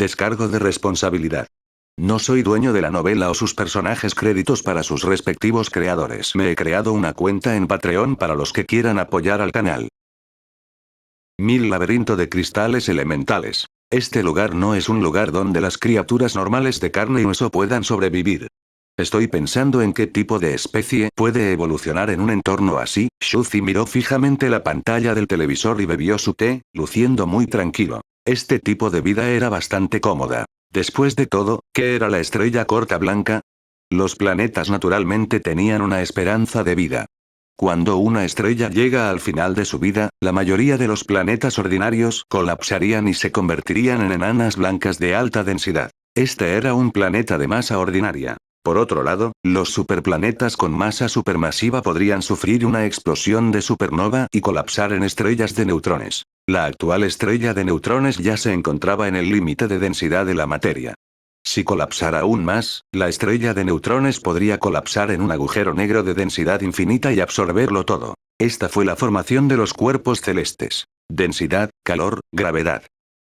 Descargo de responsabilidad. No soy dueño de la novela o sus personajes, créditos para sus respectivos creadores. Me he creado una cuenta en Patreon para los que quieran apoyar al canal. 1000 laberinto de cristales elementales. Este lugar no es un lugar donde las criaturas normales de carne y hueso puedan sobrevivir. Estoy pensando en qué tipo de especie puede evolucionar en un entorno así. Shuzi miró fijamente la pantalla del televisor y bebió su té, luciendo muy tranquilo. Este tipo de vida era bastante cómoda. Después de todo, ¿qué era la estrella corta blanca? Los planetas naturalmente tenían una esperanza de vida. Cuando una estrella llega al final de su vida, la mayoría de los planetas ordinarios colapsarían y se convertirían en enanas blancas de alta densidad. Este era un planeta de masa ordinaria. Por otro lado, los superplanetas con masa supermasiva podrían sufrir una explosión de supernova y colapsar en estrellas de neutrones. La actual estrella de neutrones ya se encontraba en el límite de densidad de la materia. Si colapsara aún más, la estrella de neutrones podría colapsar en un agujero negro de densidad infinita y absorberlo todo. Esta fue la formación de los cuerpos celestes. Densidad, calor, gravedad.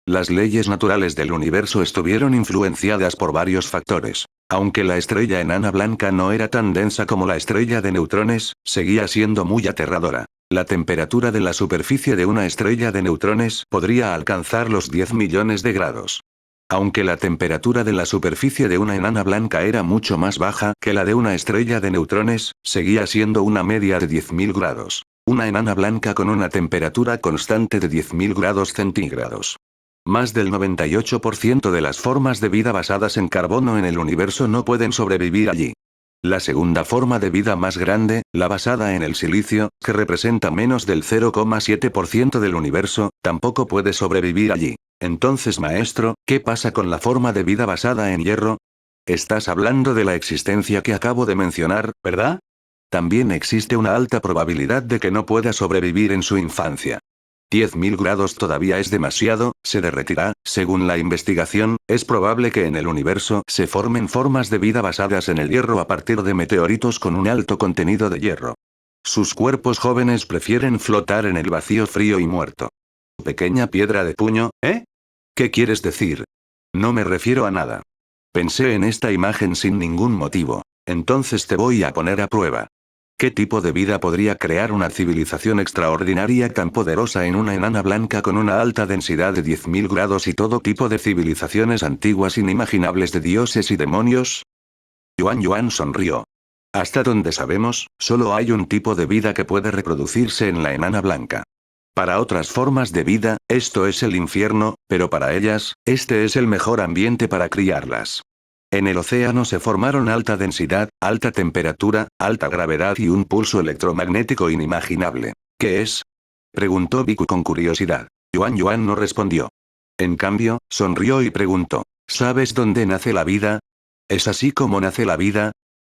Las leyes naturales del universo estuvieron influenciadas por varios factores. Aunque la estrella enana blanca no era tan densa como la estrella de neutrones, seguía siendo muy aterradora. La temperatura de la superficie de una estrella de neutrones podría alcanzar los 10 millones de grados. Aunque la temperatura de la superficie de una enana blanca era mucho más baja que la de una estrella de neutrones, seguía siendo una media de 10.000 grados. Una enana blanca con una temperatura constante de 10.000 grados centígrados. Más del 98% de las formas de vida basadas en carbono en el universo no pueden sobrevivir allí. La segunda forma de vida más grande, la basada en el silicio, que representa menos del 0,7% del universo, tampoco puede sobrevivir allí. Entonces, maestro, ¿qué pasa con la forma de vida basada en hierro? Estás hablando de la existencia que acabo de mencionar, ¿verdad? También existe una alta probabilidad de que no pueda sobrevivir en su infancia. 10.000 grados todavía es demasiado, se derretirá. Según la investigación, es probable que en el universo se formen formas de vida basadas en el hierro a partir de meteoritos con un alto contenido de hierro. Sus cuerpos jóvenes prefieren flotar en el vacío frío y muerto. Pequeña piedra de puño, ¿eh? ¿Qué quieres decir? No me refiero a nada. Pensé en esta imagen sin ningún motivo. Entonces te voy a poner a prueba. ¿Qué tipo de vida podría crear una civilización extraordinaria tan poderosa en una enana blanca con una alta densidad de 10.000 grados y todo tipo de civilizaciones antiguas inimaginables de dioses y demonios? Yuan sonrió. Hasta donde sabemos, solo hay un tipo de vida que puede reproducirse en la enana blanca. Para otras formas de vida, esto es el infierno, pero para ellas, este es el mejor ambiente para criarlas. En el océano se formaron alta densidad, alta temperatura, alta gravedad y un pulso electromagnético inimaginable. ¿Qué es? Preguntó Biku con curiosidad. Yuan no respondió. En cambio, sonrió y preguntó, ¿sabes dónde nace la vida? ¿Es así como nace la vida?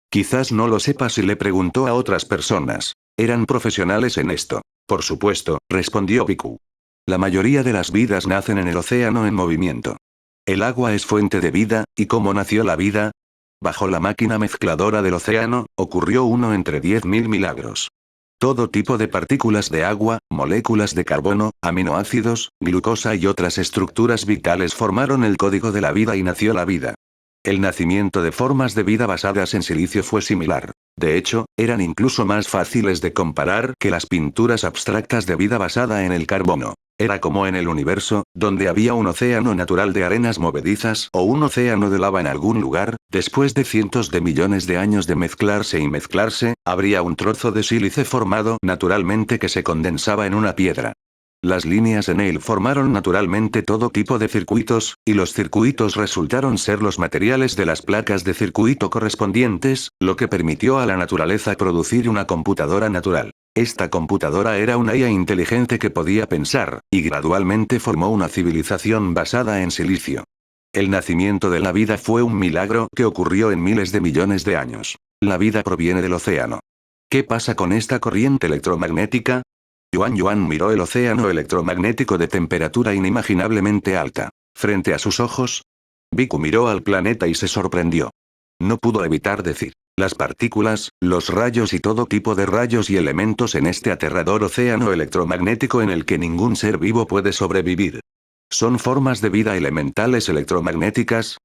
Quizás no lo sepas y le preguntó a otras personas. Eran profesionales en esto. Por supuesto, respondió Biku. La mayoría de las vidas nacen en el océano en movimiento. El agua es fuente de vida, ¿y cómo nació la vida? Bajo la máquina mezcladora del océano, ocurrió uno entre 10.000 milagros. Todo tipo de partículas de agua, moléculas de carbono, aminoácidos, glucosa y otras estructuras vitales formaron el código de la vida y nació la vida. El nacimiento de formas de vida basadas en silicio fue similar. De hecho, eran incluso más fáciles de comparar que las pinturas abstractas de vida basada en el carbono. Era como en el universo, donde había un océano natural de arenas movedizas o un océano de lava en algún lugar, después de cientos de millones de años de mezclarse y mezclarse, habría un trozo de sílice formado naturalmente que se condensaba en una piedra. Las líneas en él formaron naturalmente todo tipo de circuitos, y los circuitos resultaron ser los materiales de las placas de circuito correspondientes, lo que permitió a la naturaleza producir una computadora natural. Esta computadora era una IA inteligente que podía pensar, y gradualmente formó una civilización basada en silicio. El nacimiento de la vida fue un milagro que ocurrió en miles de millones de años. La vida proviene del océano. ¿Qué pasa con esta corriente electromagnética? Yuan miró el océano electromagnético de temperatura inimaginablemente alta. Frente a sus ojos, Biku miró al planeta y se sorprendió. No pudo evitar decir, las partículas, los rayos y todo tipo de rayos y elementos en este aterrador océano electromagnético en el que ningún ser vivo puede sobrevivir. ¿Son formas de vida elementales electromagnéticas?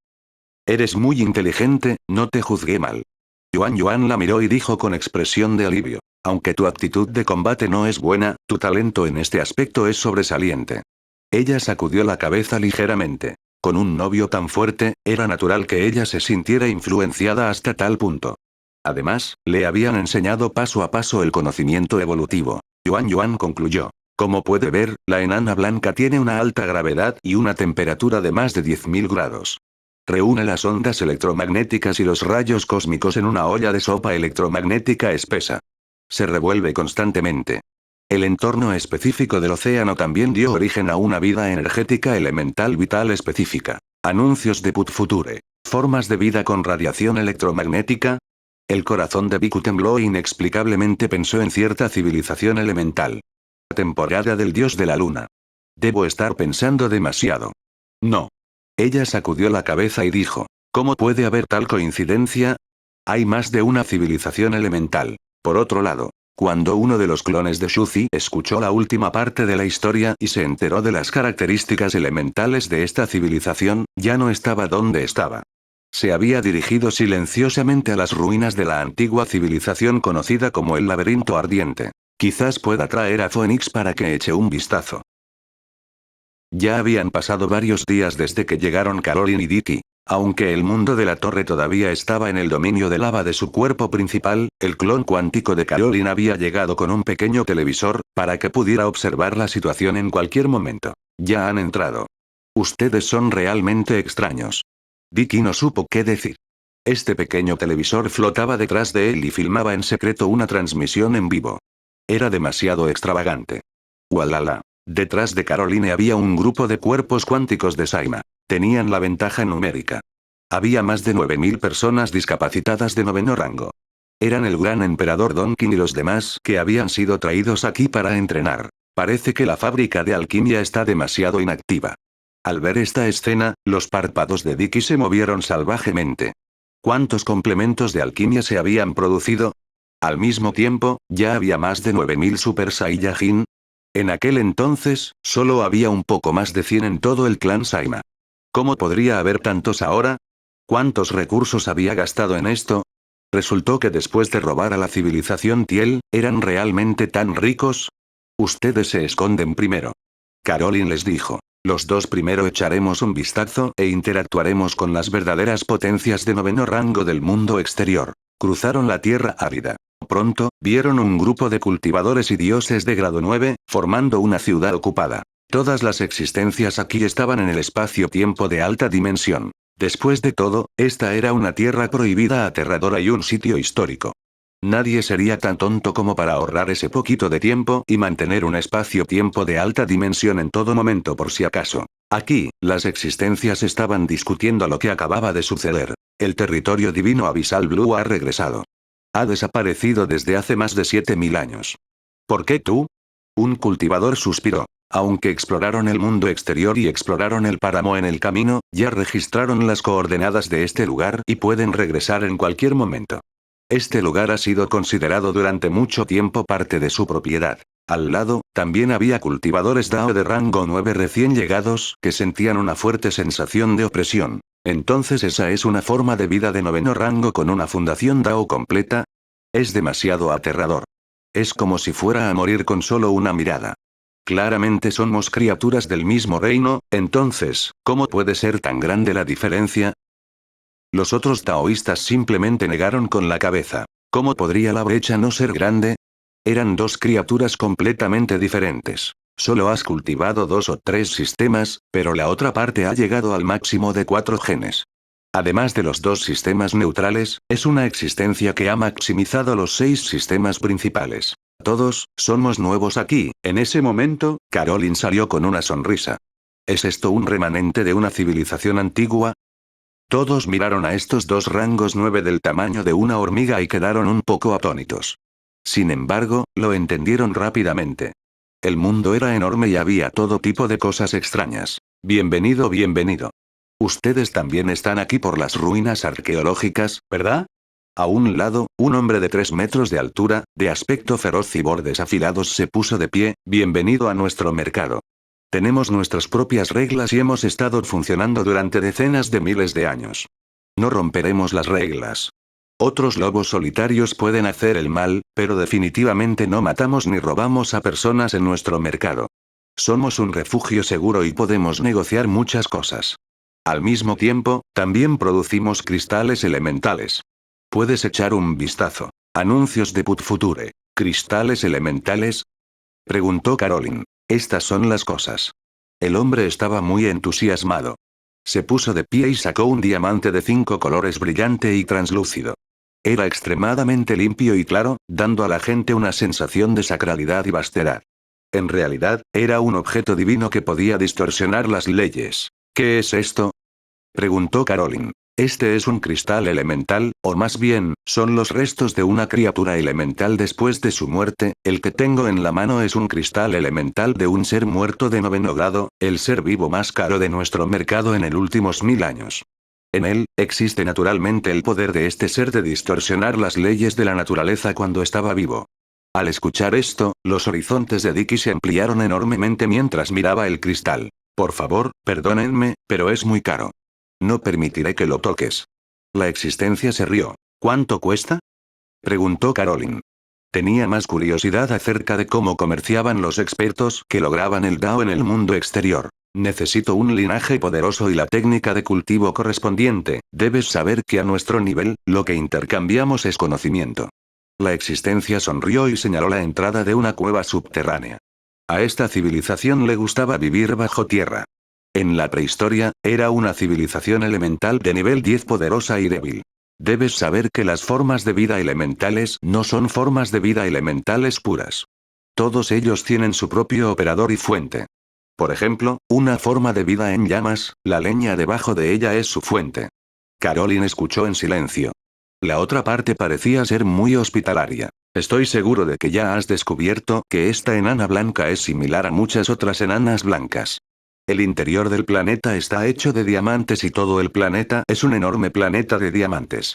Eres muy inteligente, no te juzgué mal. Yuan la miró y dijo con expresión de alivio. Aunque tu actitud de combate no es buena, tu talento en este aspecto es sobresaliente. Ella sacudió la cabeza ligeramente. Con un novio tan fuerte, era natural que ella se sintiera influenciada hasta tal punto. Además, le habían enseñado paso a paso el conocimiento evolutivo. Yuan concluyó. Como puede ver, la enana blanca tiene una alta gravedad y una temperatura de más de 10.000 grados. Reúne las ondas electromagnéticas y los rayos cósmicos en una olla de sopa electromagnética espesa. Se revuelve constantemente. El entorno específico del océano también dio origen a una vida energética elemental vital específica. Anuncios de Put Future. Formas de vida con radiación electromagnética. El corazón de Biku tembló e inexplicablemente pensó en cierta civilización elemental. Temporada del dios de la luna. Debo estar pensando demasiado. No. Ella sacudió la cabeza y dijo, ¿cómo puede haber tal coincidencia? Hay más de una civilización elemental. Por otro lado, cuando uno de los clones de Shuzi escuchó la última parte de la historia y se enteró de las características elementales de esta civilización, ya no estaba donde estaba. Se había dirigido silenciosamente a las ruinas de la antigua civilización conocida como el Laberinto Ardiente. Quizás pueda traer a Phoenix para que eche un vistazo. Ya habían pasado varios días desde que llegaron Caroline y Dicky. Aunque el mundo de la torre todavía estaba en el dominio de lava de su cuerpo principal, el clon cuántico de Caroline había llegado con un pequeño televisor, para que pudiera observar la situación en cualquier momento. Ya han entrado. Ustedes son realmente extraños. Dicky no supo qué decir. Este pequeño televisor flotaba detrás de él y filmaba en secreto una transmisión en vivo. Era demasiado extravagante. ¡Walala! Detrás de Caroline había un grupo de cuerpos cuánticos de Saima. Tenían la ventaja numérica. Había más de 9.000 personas discapacitadas de noveno rango. Eran el gran emperador Donkin y los demás que habían sido traídos aquí para entrenar. Parece que la fábrica de alquimia está demasiado inactiva. Al ver esta escena, los párpados de Dicky se movieron salvajemente. ¿Cuántos complementos de alquimia se habían producido? Al mismo tiempo, ya había más de 9.000 Super Saiyajin. En aquel entonces, solo había un poco más de 100 en todo el clan Saima. ¿Cómo podría haber tantos ahora? ¿Cuántos recursos había gastado en esto? Resultó que después de robar a la civilización Tiel, ¿eran realmente tan ricos? Ustedes se esconden primero. Caroline les dijo. Los dos primero echaremos un vistazo e interactuaremos con las verdaderas potencias de noveno rango del mundo exterior. Cruzaron la tierra árida. Pronto, vieron un grupo de cultivadores y dioses de grado 9, formando una ciudad ocupada. Todas las existencias aquí estaban en el espacio-tiempo de alta dimensión. Después de todo, esta era una tierra prohibida aterradora y un sitio histórico. Nadie sería tan tonto como para ahorrar ese poquito de tiempo y mantener un espacio-tiempo de alta dimensión en todo momento por si acaso. Aquí, las existencias estaban discutiendo lo que acababa de suceder. El territorio divino abisal Blue ha regresado. Ha desaparecido desde hace más de 7.000 años. ¿Por qué tú? Un cultivador suspiró. Aunque exploraron el mundo exterior y exploraron el páramo en el camino, ya registraron las coordenadas de este lugar y pueden regresar en cualquier momento. Este lugar ha sido considerado durante mucho tiempo parte de su propiedad. Al lado, también había cultivadores Dao de rango 9 recién llegados que sentían una fuerte sensación de opresión. Entonces esa es una forma de vida de noveno rango con una fundación Dao completa. Es demasiado aterrador. Es como si fuera a morir con solo una mirada. Claramente somos criaturas del mismo reino, entonces, ¿cómo puede ser tan grande la diferencia? Los otros taoístas simplemente negaron con la cabeza. ¿Cómo podría la brecha no ser grande? Eran dos criaturas completamente diferentes. Solo has cultivado 2 o 3 sistemas, pero la otra parte ha llegado al máximo de 4 genes. Además de los 2 sistemas neutrales, es una existencia que ha maximizado los 6 sistemas principales. Todos, somos nuevos aquí. En ese momento, Caroline salió con una sonrisa. ¿Es esto un remanente de una civilización antigua? Todos miraron a estos dos rangos 9 del tamaño de una hormiga y quedaron un poco atónitos. Sin embargo, lo entendieron rápidamente. El mundo era enorme y había todo tipo de cosas extrañas. Bienvenido, bienvenido. Ustedes también están aquí por las ruinas arqueológicas, ¿verdad? A un lado, un hombre de 3 metros de altura, de aspecto feroz y bordes afilados se puso de pie. Bienvenido a nuestro mercado. Tenemos nuestras propias reglas y hemos estado funcionando durante decenas de miles de años. No romperemos las reglas. Otros lobos solitarios pueden hacer el mal, pero definitivamente no matamos ni robamos a personas en nuestro mercado. Somos un refugio seguro y podemos negociar muchas cosas. Al mismo tiempo, también producimos cristales elementales. Puedes echar un vistazo. Anuncios de Put Future. ¿Cristales elementales? Preguntó Caroline. Estas son las cosas. El hombre estaba muy entusiasmado. Se puso de pie y sacó un diamante de 5 colores brillante y translúcido. Era extremadamente limpio y claro, dando a la gente una sensación de sacralidad y vastedad. En realidad, era un objeto divino que podía distorsionar las leyes. ¿Qué es esto? Preguntó Caroline. Este es un cristal elemental, o más bien, son los restos de una criatura elemental después de su muerte. El que tengo en la mano es un cristal elemental de un ser muerto de 9º grado, el ser vivo más caro de nuestro mercado en el últimos 1000 años. En él, existe naturalmente el poder de este ser de distorsionar las leyes de la naturaleza cuando estaba vivo. Al escuchar esto, los horizontes de Dicky se ampliaron enormemente mientras miraba el cristal. Por favor, perdónenme, pero es muy caro. No permitiré que lo toques. La existencia se rió. ¿Cuánto cuesta? Preguntó Caroline. Tenía más curiosidad acerca de cómo comerciaban los expertos que lograban el Dao en el mundo exterior. Necesito un linaje poderoso y la técnica de cultivo correspondiente. Debes saber que a nuestro nivel, lo que intercambiamos es conocimiento. La existencia sonrió y señaló la entrada de una cueva subterránea. A esta civilización le gustaba vivir bajo tierra. En la prehistoria, era una civilización elemental de nivel 10 poderosa y débil. Debes saber que las formas de vida elementales no son formas de vida elementales puras. Todos ellos tienen su propio operador y fuente. Por ejemplo, una forma de vida en llamas, la leña debajo de ella es su fuente. Caroline escuchó en silencio. La otra parte parecía ser muy hospitalaria. Estoy seguro de que ya has descubierto que esta enana blanca es similar a muchas otras enanas blancas. El interior del planeta está hecho de diamantes y todo el planeta es un enorme planeta de diamantes.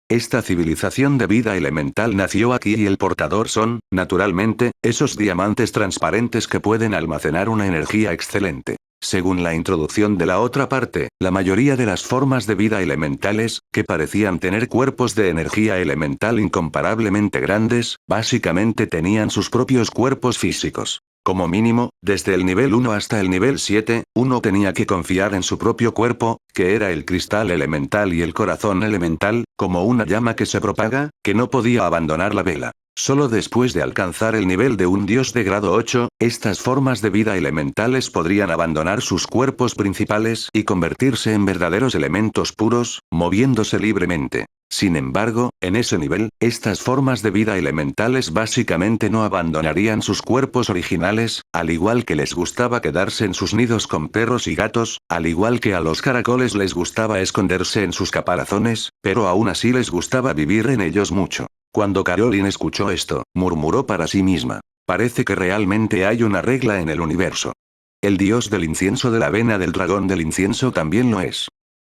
Esta civilización de vida elemental nació aquí y el portador son, naturalmente, esos diamantes transparentes que pueden almacenar una energía excelente. Según la introducción de la otra parte, la mayoría de las formas de vida elementales, que parecían tener cuerpos de energía elemental incomparablemente grandes, básicamente tenían sus propios cuerpos físicos. Como mínimo, desde el nivel 1 hasta el nivel 7, uno tenía que confiar en su propio cuerpo, que era el cristal elemental y el corazón elemental, como una llama que se propaga, que no podía abandonar la vela. Solo después de alcanzar el nivel de un dios de grado 8, estas formas de vida elementales podrían abandonar sus cuerpos principales y convertirse en verdaderos elementos puros, moviéndose libremente. Sin embargo, en ese nivel, estas formas de vida elementales básicamente no abandonarían sus cuerpos originales, al igual que les gustaba quedarse en sus nidos con perros y gatos, al igual que a los caracoles les gustaba esconderse en sus caparazones, pero aún así les gustaba vivir en ellos mucho. Cuando Caroline escuchó esto, murmuró para sí misma. Parece que realmente hay una regla en el universo. El dios del incienso de la vena del dragón del incienso también lo es.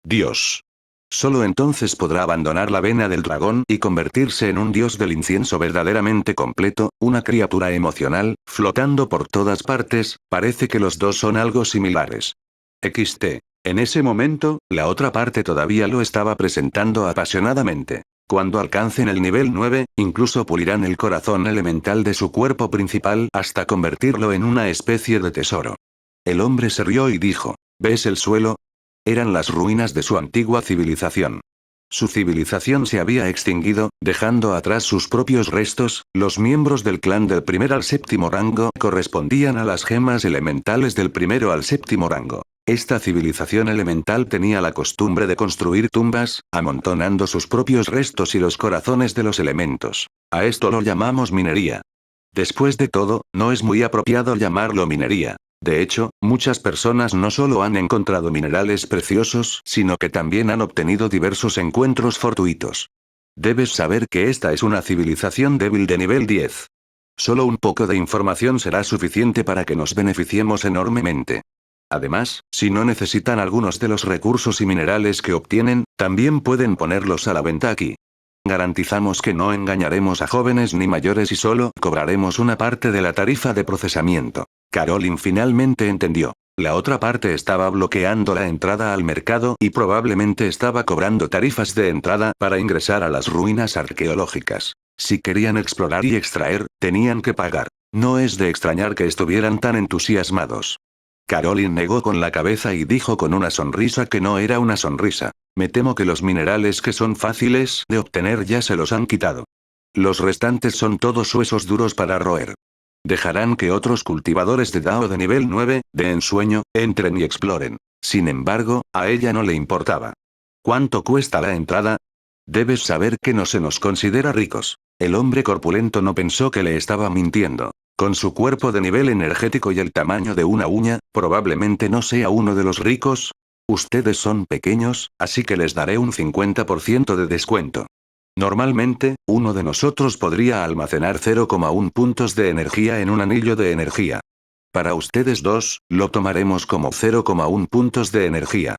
Dios. Solo entonces podrá abandonar la vena del dragón y convertirse en un dios del incienso verdaderamente completo, una criatura emocional, flotando por todas partes. Parece que los dos son algo similares. XT. En ese momento, la otra parte todavía lo estaba presentando apasionadamente. Cuando alcancen el nivel 9, incluso pulirán el corazón elemental de su cuerpo principal hasta convertirlo en una especie de tesoro. El hombre se rió y dijo, ¿ves el suelo? Eran las ruinas de su antigua civilización. Su civilización se había extinguido, dejando atrás sus propios restos. Los miembros del clan del primer al séptimo rango correspondían a las gemas elementales del primero al séptimo rango. Esta civilización elemental tenía la costumbre de construir tumbas, amontonando sus propios restos y los corazones de los elementos. A esto lo llamamos minería. Después de todo, no es muy apropiado llamarlo minería. De hecho, muchas personas no solo han encontrado minerales preciosos, sino que también han obtenido diversos encuentros fortuitos. Debes saber que esta es una civilización débil de nivel 10. Solo un poco de información será suficiente para que nos beneficiemos enormemente. Además, si no necesitan algunos de los recursos y minerales que obtienen, también pueden ponerlos a la venta aquí. Garantizamos que no engañaremos a jóvenes ni mayores y solo cobraremos una parte de la tarifa de procesamiento. Carolyn finalmente entendió. La otra parte estaba bloqueando la entrada al mercado y probablemente estaba cobrando tarifas de entrada para ingresar a las ruinas arqueológicas. Si querían explorar y extraer, tenían que pagar. No es de extrañar que estuvieran tan entusiasmados. Carolyn negó con la cabeza y dijo con una sonrisa que no era una sonrisa. Me temo que los minerales que son fáciles de obtener ya se los han quitado. Los restantes son todos huesos duros para roer. Dejarán que otros cultivadores de Dao de nivel 9, de ensueño, entren y exploren. Sin embargo, a ella no le importaba. ¿Cuánto cuesta la entrada? Debes saber que no se nos considera ricos. El hombre corpulento no pensó que le estaba mintiendo. Con su cuerpo de nivel energético y el tamaño de una uña, probablemente no sea uno de los ricos. Ustedes son pequeños, así que les daré un 50% de descuento. Normalmente, uno de nosotros podría almacenar 0,1 puntos de energía en un anillo de energía. Para ustedes dos, lo tomaremos como 0,1 puntos de energía.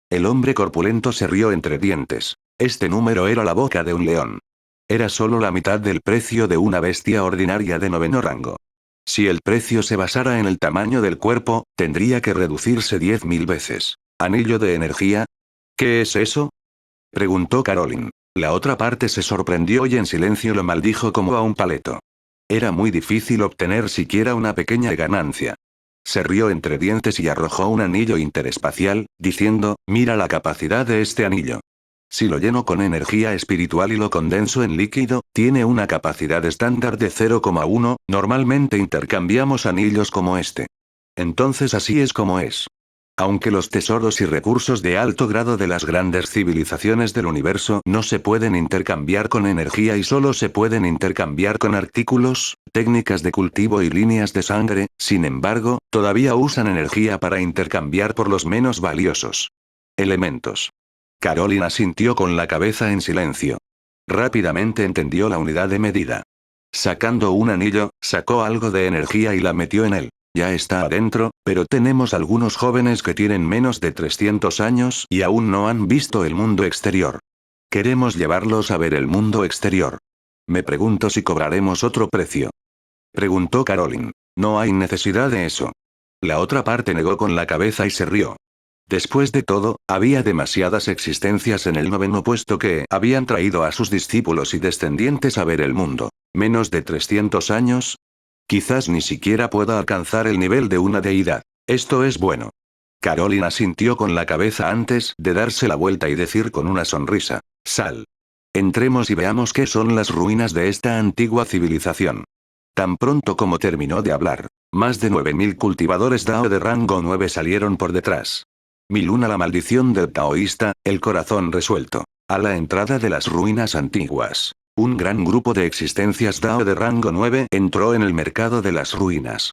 El hombre corpulento se rió entre dientes. Este número era la boca de un león. Era solo la mitad del precio de una bestia ordinaria de 9º rango. Si el precio se basara en el tamaño del cuerpo, tendría que reducirse 10.000 veces. ¿Anillo de energía? ¿Qué es eso?, preguntó Carolyn. La otra parte se sorprendió y en silencio lo maldijo como a un paleto. Era muy difícil obtener siquiera una pequeña ganancia. Se rió entre dientes y arrojó un anillo interespacial, diciendo, mira la capacidad de este anillo. Si lo lleno con energía espiritual y lo condenso en líquido, tiene una capacidad estándar de 0,1, normalmente intercambiamos anillos como este. Entonces así es como es. Aunque los tesoros y recursos de alto grado de las grandes civilizaciones del universo no se pueden intercambiar con energía y solo se pueden intercambiar con artículos, técnicas de cultivo y líneas de sangre, sin embargo, todavía usan energía para intercambiar por los menos valiosos elementos. Carolyn asintió con la cabeza en silencio. Rápidamente entendió la unidad de medida. Sacando un anillo, sacó algo de energía y la metió en él. Ya está adentro, pero tenemos algunos jóvenes que tienen menos de 300 años y aún no han visto el mundo exterior. Queremos llevarlos a ver el mundo exterior. Me pregunto si cobraremos otro precio. Preguntó Carolyn. No hay necesidad de eso. La otra parte negó con la cabeza y se rió. Después de todo, había demasiadas existencias en el 9º puesto que habían traído a sus discípulos y descendientes a ver el mundo. ¿Menos de 300 años? Quizás ni siquiera pueda alcanzar el nivel de una deidad. Esto es bueno. Carolyn asintió con la cabeza antes de darse la vuelta y decir con una sonrisa, sal. Entremos y veamos qué son las ruinas de esta antigua civilización. Tan pronto como terminó de hablar, más de 9.000 cultivadores Dao de rango 9 salieron por detrás. Mi luna, la maldición del taoísta, el corazón resuelto. A la entrada de las ruinas antiguas. Un gran grupo de existencias Dao de rango 9 entró en el mercado de las ruinas.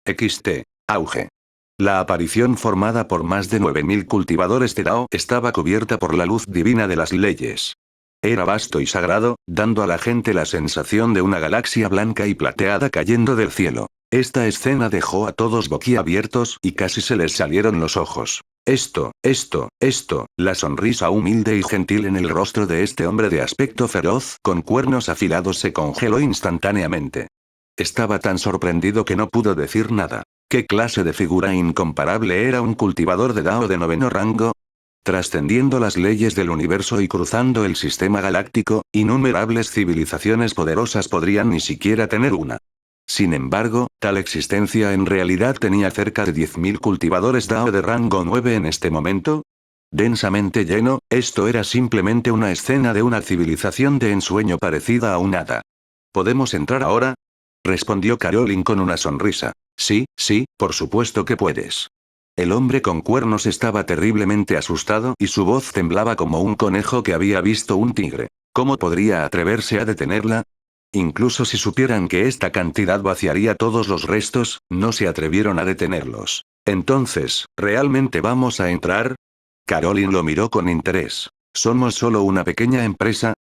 XT. Auge. La aparición formada por más de 9.000 cultivadores de Dao estaba cubierta por la luz divina de las leyes. Era vasto y sagrado, dando a la gente la sensación de una galaxia blanca y plateada cayendo del cielo. Esta escena dejó a todos boquiabiertos y casi se les salieron los ojos. Esto, la sonrisa humilde y gentil en el rostro de este hombre de aspecto feroz, con cuernos afilados se congeló instantáneamente. Estaba tan sorprendido que no pudo decir nada. ¿Qué clase de figura incomparable era un cultivador de Dao de 9º rango? Trascendiendo las leyes del universo y cruzando el sistema galáctico, innumerables civilizaciones poderosas podrían ni siquiera tener una. Sin embargo, tal existencia en realidad tenía cerca de 10.000 cultivadores Dao de rango 9 en este momento. Densamente lleno, esto era simplemente una escena de una civilización de ensueño parecida a un hada. ¿Podemos entrar ahora?, respondió Carolyn con una sonrisa. Sí, por supuesto que puedes. El hombre con cuernos estaba terriblemente asustado y su voz temblaba como un conejo que había visto un tigre. ¿Cómo podría atreverse a detenerla? Incluso si supieran que esta cantidad vaciaría todos los restos, no se atrevieron a detenerlos. Entonces, ¿realmente vamos a entrar? Carolyn lo miró con interés. Somos solo una pequeña empresa.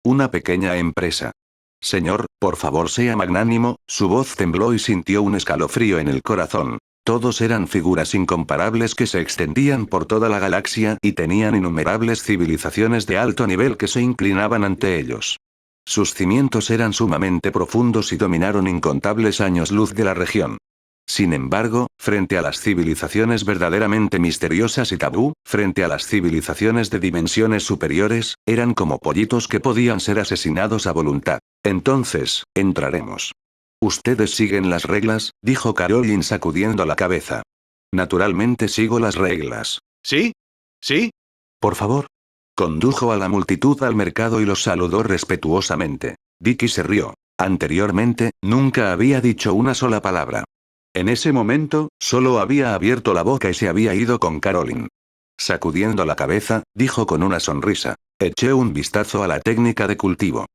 Señor, por favor sea magnánimo. Su voz tembló y sintió un escalofrío en el corazón. Todos eran figuras incomparables que se extendían por toda la galaxia y tenían innumerables civilizaciones de alto nivel que se inclinaban ante ellos. Sus cimientos eran sumamente profundos y dominaron incontables años luz de la región. Sin embargo, frente a las civilizaciones verdaderamente misteriosas y tabú, frente a las civilizaciones de dimensiones superiores, eran como pollitos que podían ser asesinados a voluntad. Entonces, entraremos. Ustedes siguen las reglas, dijo Caroline sacudiendo la cabeza. Naturalmente sigo las reglas. ¿Sí? ¿Sí? Por favor. Condujo a la multitud al mercado y los saludó respetuosamente. Vicky se rió. Anteriormente, nunca había dicho una sola palabra. En ese momento, solo había abierto la boca y se había ido con Caroline. Sacudiendo la cabeza, dijo con una sonrisa. Eché un vistazo a la técnica de cultivo.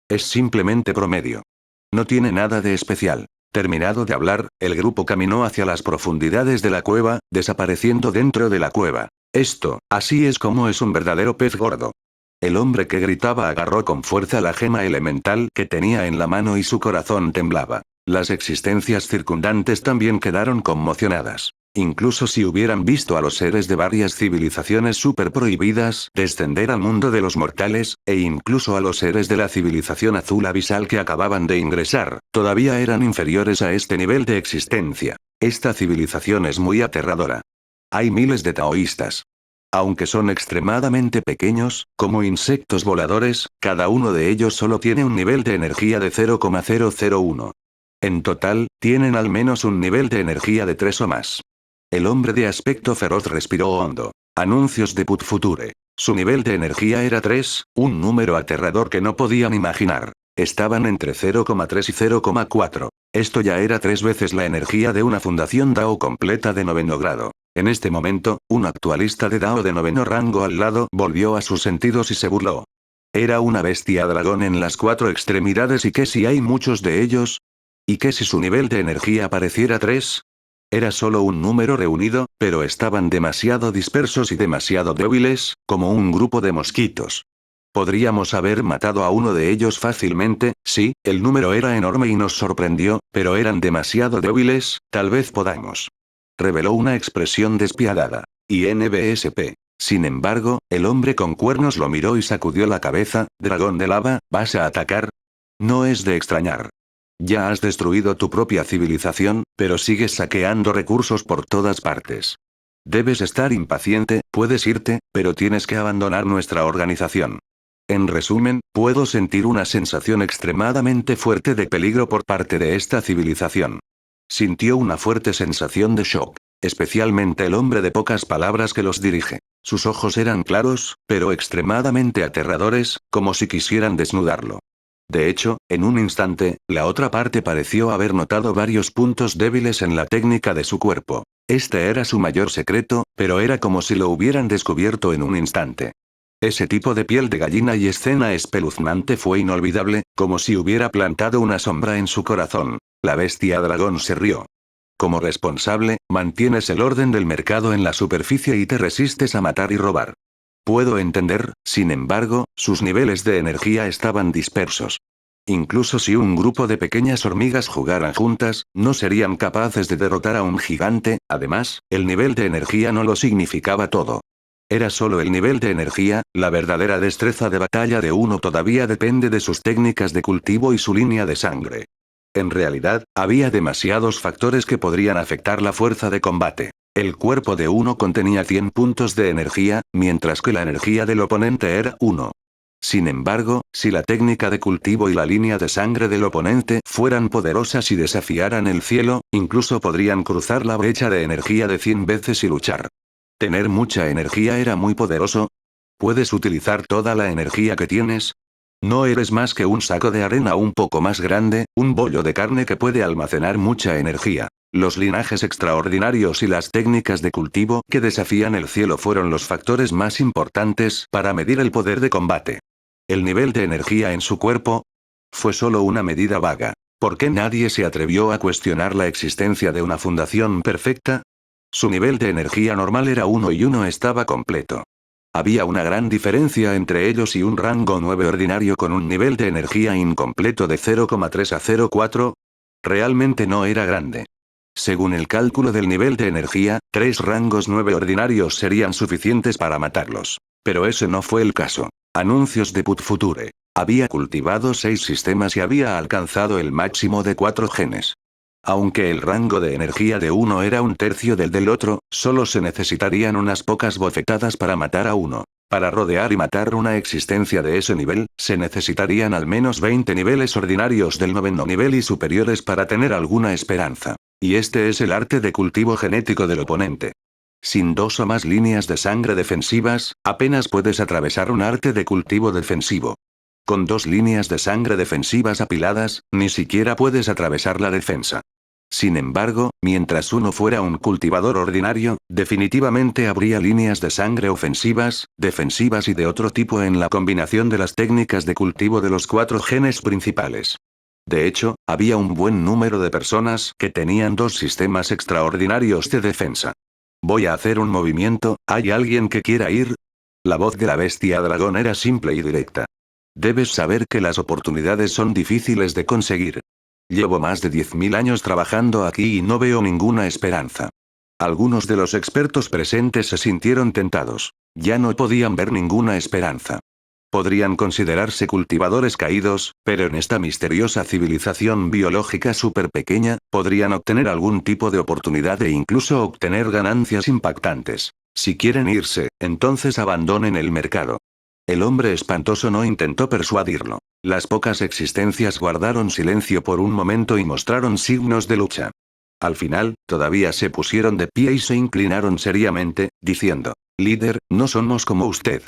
Es simplemente promedio. No tiene nada de especial. Terminado de hablar, el grupo caminó hacia las profundidades de la cueva, desapareciendo dentro de la cueva. Así es como es un verdadero pez gordo. El hombre que gritaba agarró con fuerza la gema elemental que tenía en la mano y su corazón temblaba. Las existencias circundantes también quedaron conmocionadas. Incluso si hubieran visto a los seres de varias civilizaciones super prohibidas descender al mundo de los mortales, e incluso a los seres de la civilización azul abisal que acababan de ingresar, todavía eran inferiores a este nivel de existencia. Esta civilización es muy aterradora. Hay miles de taoístas. Aunque son extremadamente pequeños, como insectos voladores, cada uno de ellos solo tiene un nivel de energía de 0,001. En total, tienen al menos un nivel de energía de 3 o más. El hombre de aspecto feroz respiró hondo. Anuncios de Put Future. Su nivel de energía era 3, un número aterrador que no podían imaginar. Estaban entre 0,3 y 0,4. Esto ya era 3 veces la energía de una fundación Dao completa de 9º grado. En este momento, un actualista de Dao de 9º rango al lado volvió a sus sentidos y se burló. Era una bestia dragón en las 4 extremidades y que si hay muchos de ellos. ¿Y qué si su nivel de energía pareciera 3? Era solo un número reunido, pero estaban demasiado dispersos y demasiado débiles, como un grupo de mosquitos. Podríamos haber matado a uno de ellos fácilmente, sí, el número era enorme y nos sorprendió, pero eran demasiado débiles, tal vez podamos. Reveló una expresión despiadada. INBSP. Sin embargo, el hombre con cuernos lo miró y sacudió la cabeza. Dragón de lava, ¿vas a atacar? No es de extrañar. Ya has destruido tu propia civilización, pero sigues saqueando recursos por todas partes. Debes estar impaciente, puedes irte, pero tienes que abandonar nuestra organización. En resumen, puedo sentir una sensación extremadamente fuerte de peligro por parte de esta civilización. Sintió una fuerte sensación de shock. Especialmente el hombre de pocas palabras que los dirige. Sus ojos eran claros, pero extremadamente aterradores, como si quisieran desnudarlo. De hecho, en un instante, la otra parte pareció haber notado varios puntos débiles en la técnica de su cuerpo. Este era su mayor secreto, pero era como si lo hubieran descubierto en un instante. Ese tipo de piel de gallina y escena espeluznante fue inolvidable, como si hubiera plantado una sombra en su corazón. La bestia dragón se rió. Como responsable, mantienes el orden del mercado en la superficie y te resistes a matar y robar. Puedo entender, sin embargo, sus niveles de energía estaban dispersos. Incluso si un grupo de pequeñas hormigas jugaran juntas, no serían capaces de derrotar a un gigante. Además, el nivel de energía no lo significaba todo. Era solo el nivel de energía, la verdadera destreza de batalla de uno todavía depende de sus técnicas de cultivo y su línea de sangre. En realidad, había demasiados factores que podrían afectar la fuerza de combate. El cuerpo de uno contenía 100 puntos de energía, mientras que la energía del oponente era 1. Sin embargo, si la técnica de cultivo y la línea de sangre del oponente fueran poderosas y desafiaran el cielo, incluso podrían cruzar la brecha de energía de 100 veces y luchar. Tener mucha energía era muy poderoso. ¿Puedes utilizar toda la energía que tienes? No eres más que un saco de arena un poco más grande, un bollo de carne que puede almacenar mucha energía. Los linajes extraordinarios y las técnicas de cultivo que desafían el cielo fueron los factores más importantes para medir el poder de combate. El nivel de energía en su cuerpo fue solo una medida vaga. ¿Por qué nadie se atrevió a cuestionar la existencia de una fundación perfecta? Su nivel de energía normal era 1 y 1 estaba completo. Había una gran diferencia entre ellos y un rango 9 ordinario con un nivel de energía incompleto de 0,3 a 0,4. Realmente no era grande. Según el cálculo del nivel de energía, 3 rangos 9 ordinarios serían suficientes para matarlos. Pero ese no fue el caso. Anuncios de Put Future. Había cultivado 6 sistemas y había alcanzado el máximo de 4 genes. Aunque el rango de energía de uno era un tercio del otro, solo se necesitarían unas pocas bofetadas para matar a uno. Para rodear y matar una existencia de ese nivel, se necesitarían al menos 20 niveles ordinarios del noveno nivel y superiores para tener alguna esperanza. Y este es el arte de cultivo genético del oponente. Sin 2 o más líneas de sangre defensivas, apenas puedes atravesar un arte de cultivo defensivo. Con 2 líneas de sangre defensivas apiladas, ni siquiera puedes atravesar la defensa. Sin embargo, mientras uno fuera un cultivador ordinario, definitivamente habría líneas de sangre ofensivas, defensivas y de otro tipo en la combinación de las técnicas de cultivo de los 4 genes principales. De hecho, había un buen número de personas que tenían 2 sistemas extraordinarios de defensa. Voy a hacer un movimiento, ¿hay alguien que quiera ir? La voz de la bestia dragón era simple y directa. Debes saber que las oportunidades son difíciles de conseguir. Llevo más de 10.000 años trabajando aquí y no veo ninguna esperanza. Algunos de los expertos presentes se sintieron tentados. Ya no podían ver ninguna esperanza. Podrían considerarse cultivadores caídos, pero en esta misteriosa civilización biológica súper pequeña, podrían obtener algún tipo de oportunidad e incluso obtener ganancias impactantes. Si quieren irse, entonces abandonen el mercado. El hombre espantoso no intentó persuadirlo. Las pocas existencias guardaron silencio por un momento y mostraron signos de lucha. Al final, todavía se pusieron de pie y se inclinaron seriamente, diciendo: líder, no somos como usted.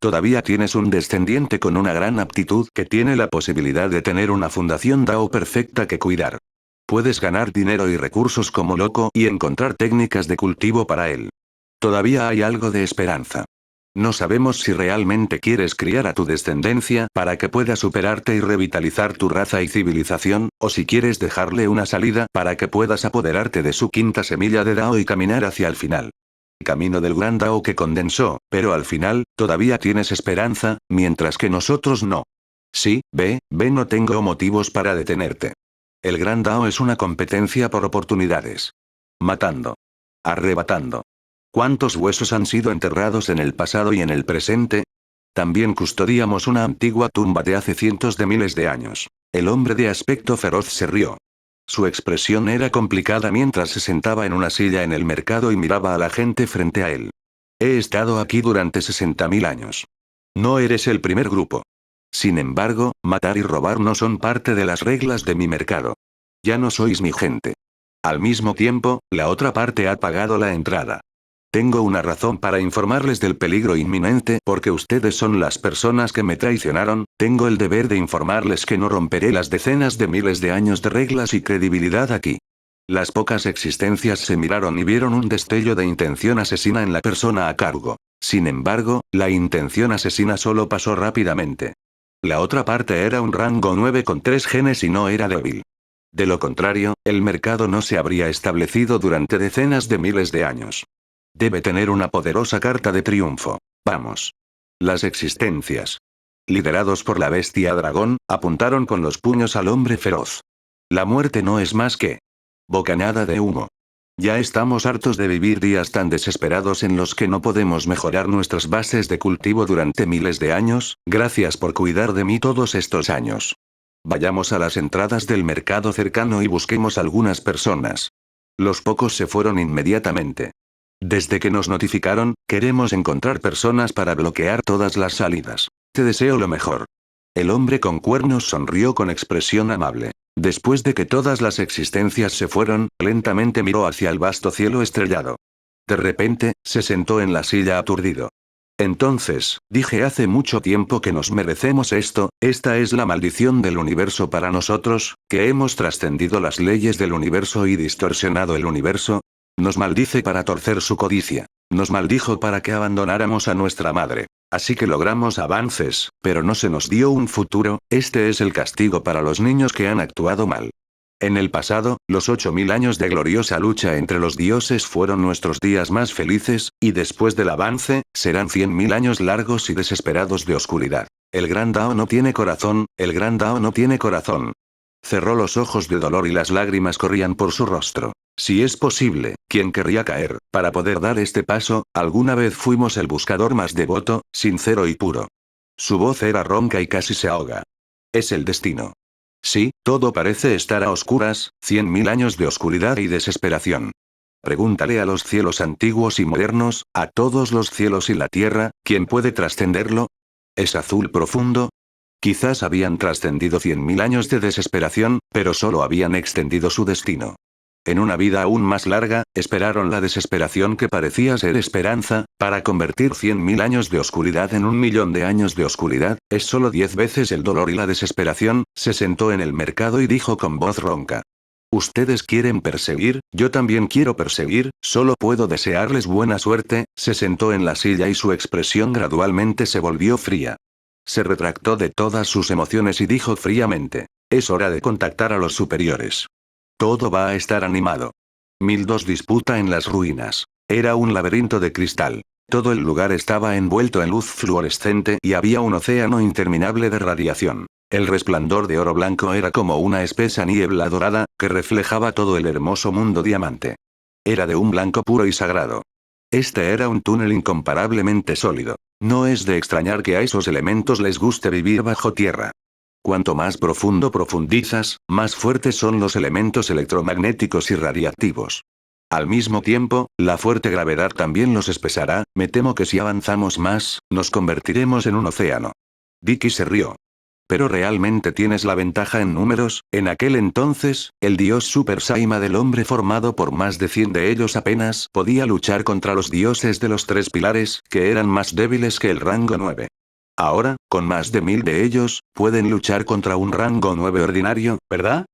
Todavía tienes un descendiente con una gran aptitud que tiene la posibilidad de tener una fundación Dao perfecta que cuidar. Puedes ganar dinero y recursos como loco y encontrar técnicas de cultivo para él. Todavía hay algo de esperanza. No sabemos si realmente quieres criar a tu descendencia para que pueda superarte y revitalizar tu raza y civilización, o si quieres dejarle una salida para que puedas apoderarte de su quinta semilla de Dao y caminar hacia el final. Camino del gran Dao que condensó, pero al final, todavía tienes esperanza, mientras que nosotros no. Sí, ve, no tengo motivos para detenerte. El gran Dao es una competencia por oportunidades. Matando. Arrebatando. ¿Cuántos huesos han sido enterrados en el pasado y en el presente? También custodiamos una antigua tumba de hace cientos de miles de años. El hombre de aspecto feroz se rió. Su expresión era complicada mientras se sentaba en una silla en el mercado y miraba a la gente frente a él. He estado aquí durante 60.000 años. No eres el primer grupo. Sin embargo, matar y robar no son parte de las reglas de mi mercado. Ya no sois mi gente. Al mismo tiempo, la otra parte ha pagado la entrada. Tengo una razón para informarles del peligro inminente porque ustedes son las personas que me traicionaron, tengo el deber de informarles que no romperé las decenas de miles de años de reglas y credibilidad aquí. Las pocas existencias se miraron y vieron un destello de intención asesina en la persona a cargo. Sin embargo, la intención asesina solo pasó rápidamente. La otra parte era un rango 9 con 3 genes y no era débil. De lo contrario, el mercado no se habría establecido durante decenas de miles de años. Debe tener una poderosa carta de triunfo. Vamos. Las existencias, liderados por la bestia dragón, apuntaron con los puños al hombre feroz. La muerte no es más que bocanada de humo. Ya estamos hartos de vivir días tan desesperados en los que no podemos mejorar nuestras bases de cultivo durante miles de años, gracias por cuidar de mí todos estos años. Vayamos a las entradas del mercado cercano y busquemos algunas personas. Los pocos se fueron inmediatamente. Desde que nos notificaron, queremos encontrar personas para bloquear todas las salidas. Te deseo lo mejor. El hombre con cuernos sonrió con expresión amable. Después de que todas las existencias se fueron, lentamente miró hacia el vasto cielo estrellado. De repente, se sentó en la silla aturdido. Entonces, dije hace mucho tiempo que nos merecemos esto, esta es la maldición del universo para nosotros, que hemos trascendido las leyes del universo y distorsionado el universo. Nos maldice para torcer su codicia. Nos maldijo para que abandonáramos a nuestra madre. Así que logramos avances, pero no se nos dio un futuro, este es el castigo para los niños que han actuado mal. En el pasado, los 8.000 años de gloriosa lucha entre los dioses fueron nuestros días más felices, y después del avance, serán 100.000 años largos y desesperados de oscuridad. El gran Dao no tiene corazón, el gran Dao no tiene corazón. Cerró los ojos de dolor y las lágrimas corrían por su rostro. Si es posible, ¿quién querría caer, para poder dar este paso? Alguna vez fuimos el buscador más devoto, sincero y puro. Su voz era ronca y casi se ahoga. Es el destino. Sí, todo parece estar a oscuras, 100.000 años de oscuridad y desesperación. Pregúntale a los cielos antiguos y modernos, a todos los cielos y la tierra, ¿quién puede trascenderlo? ¿Es azul profundo? Quizás habían trascendido 100.000 años de desesperación, pero solo habían extendido su destino. En una vida aún más larga, esperaron la desesperación que parecía ser esperanza, para convertir 100.000 años de oscuridad en 1.000.000 de años de oscuridad, es solo 10 veces el dolor y la desesperación. Se sentó en el mercado y dijo con voz ronca. Ustedes quieren perseguir, yo también quiero perseguir, solo puedo desearles buena suerte. Se sentó en la silla y su expresión gradualmente se volvió fría. Se retractó de todas sus emociones y dijo fríamente. Es hora de contactar a los superiores. Todo va a estar animado. 1002 disputa en las ruinas. Era un laberinto de cristal. Todo el lugar estaba envuelto en luz fluorescente y había un océano interminable de radiación. El resplandor de oro blanco era como una espesa niebla dorada, que reflejaba todo el hermoso mundo diamante. Era de un blanco puro y sagrado. Este era un túnel incomparablemente sólido. No es de extrañar que a esos elementos les guste vivir bajo tierra. Cuanto más profundo profundizas, más fuertes son los elementos electromagnéticos y radiactivos. Al mismo tiempo, la fuerte gravedad también los espesará. Me temo que si avanzamos más, nos convertiremos en un océano. Dicky se rió. Pero realmente tienes la ventaja en números. En aquel entonces, el dios Super Saima del hombre formado por más de 100 de ellos apenas podía luchar contra los dioses de los tres pilares, que eran más débiles que el rango 9. Ahora, con más de 1000 de ellos, pueden luchar contra un rango 9 ordinario, ¿verdad?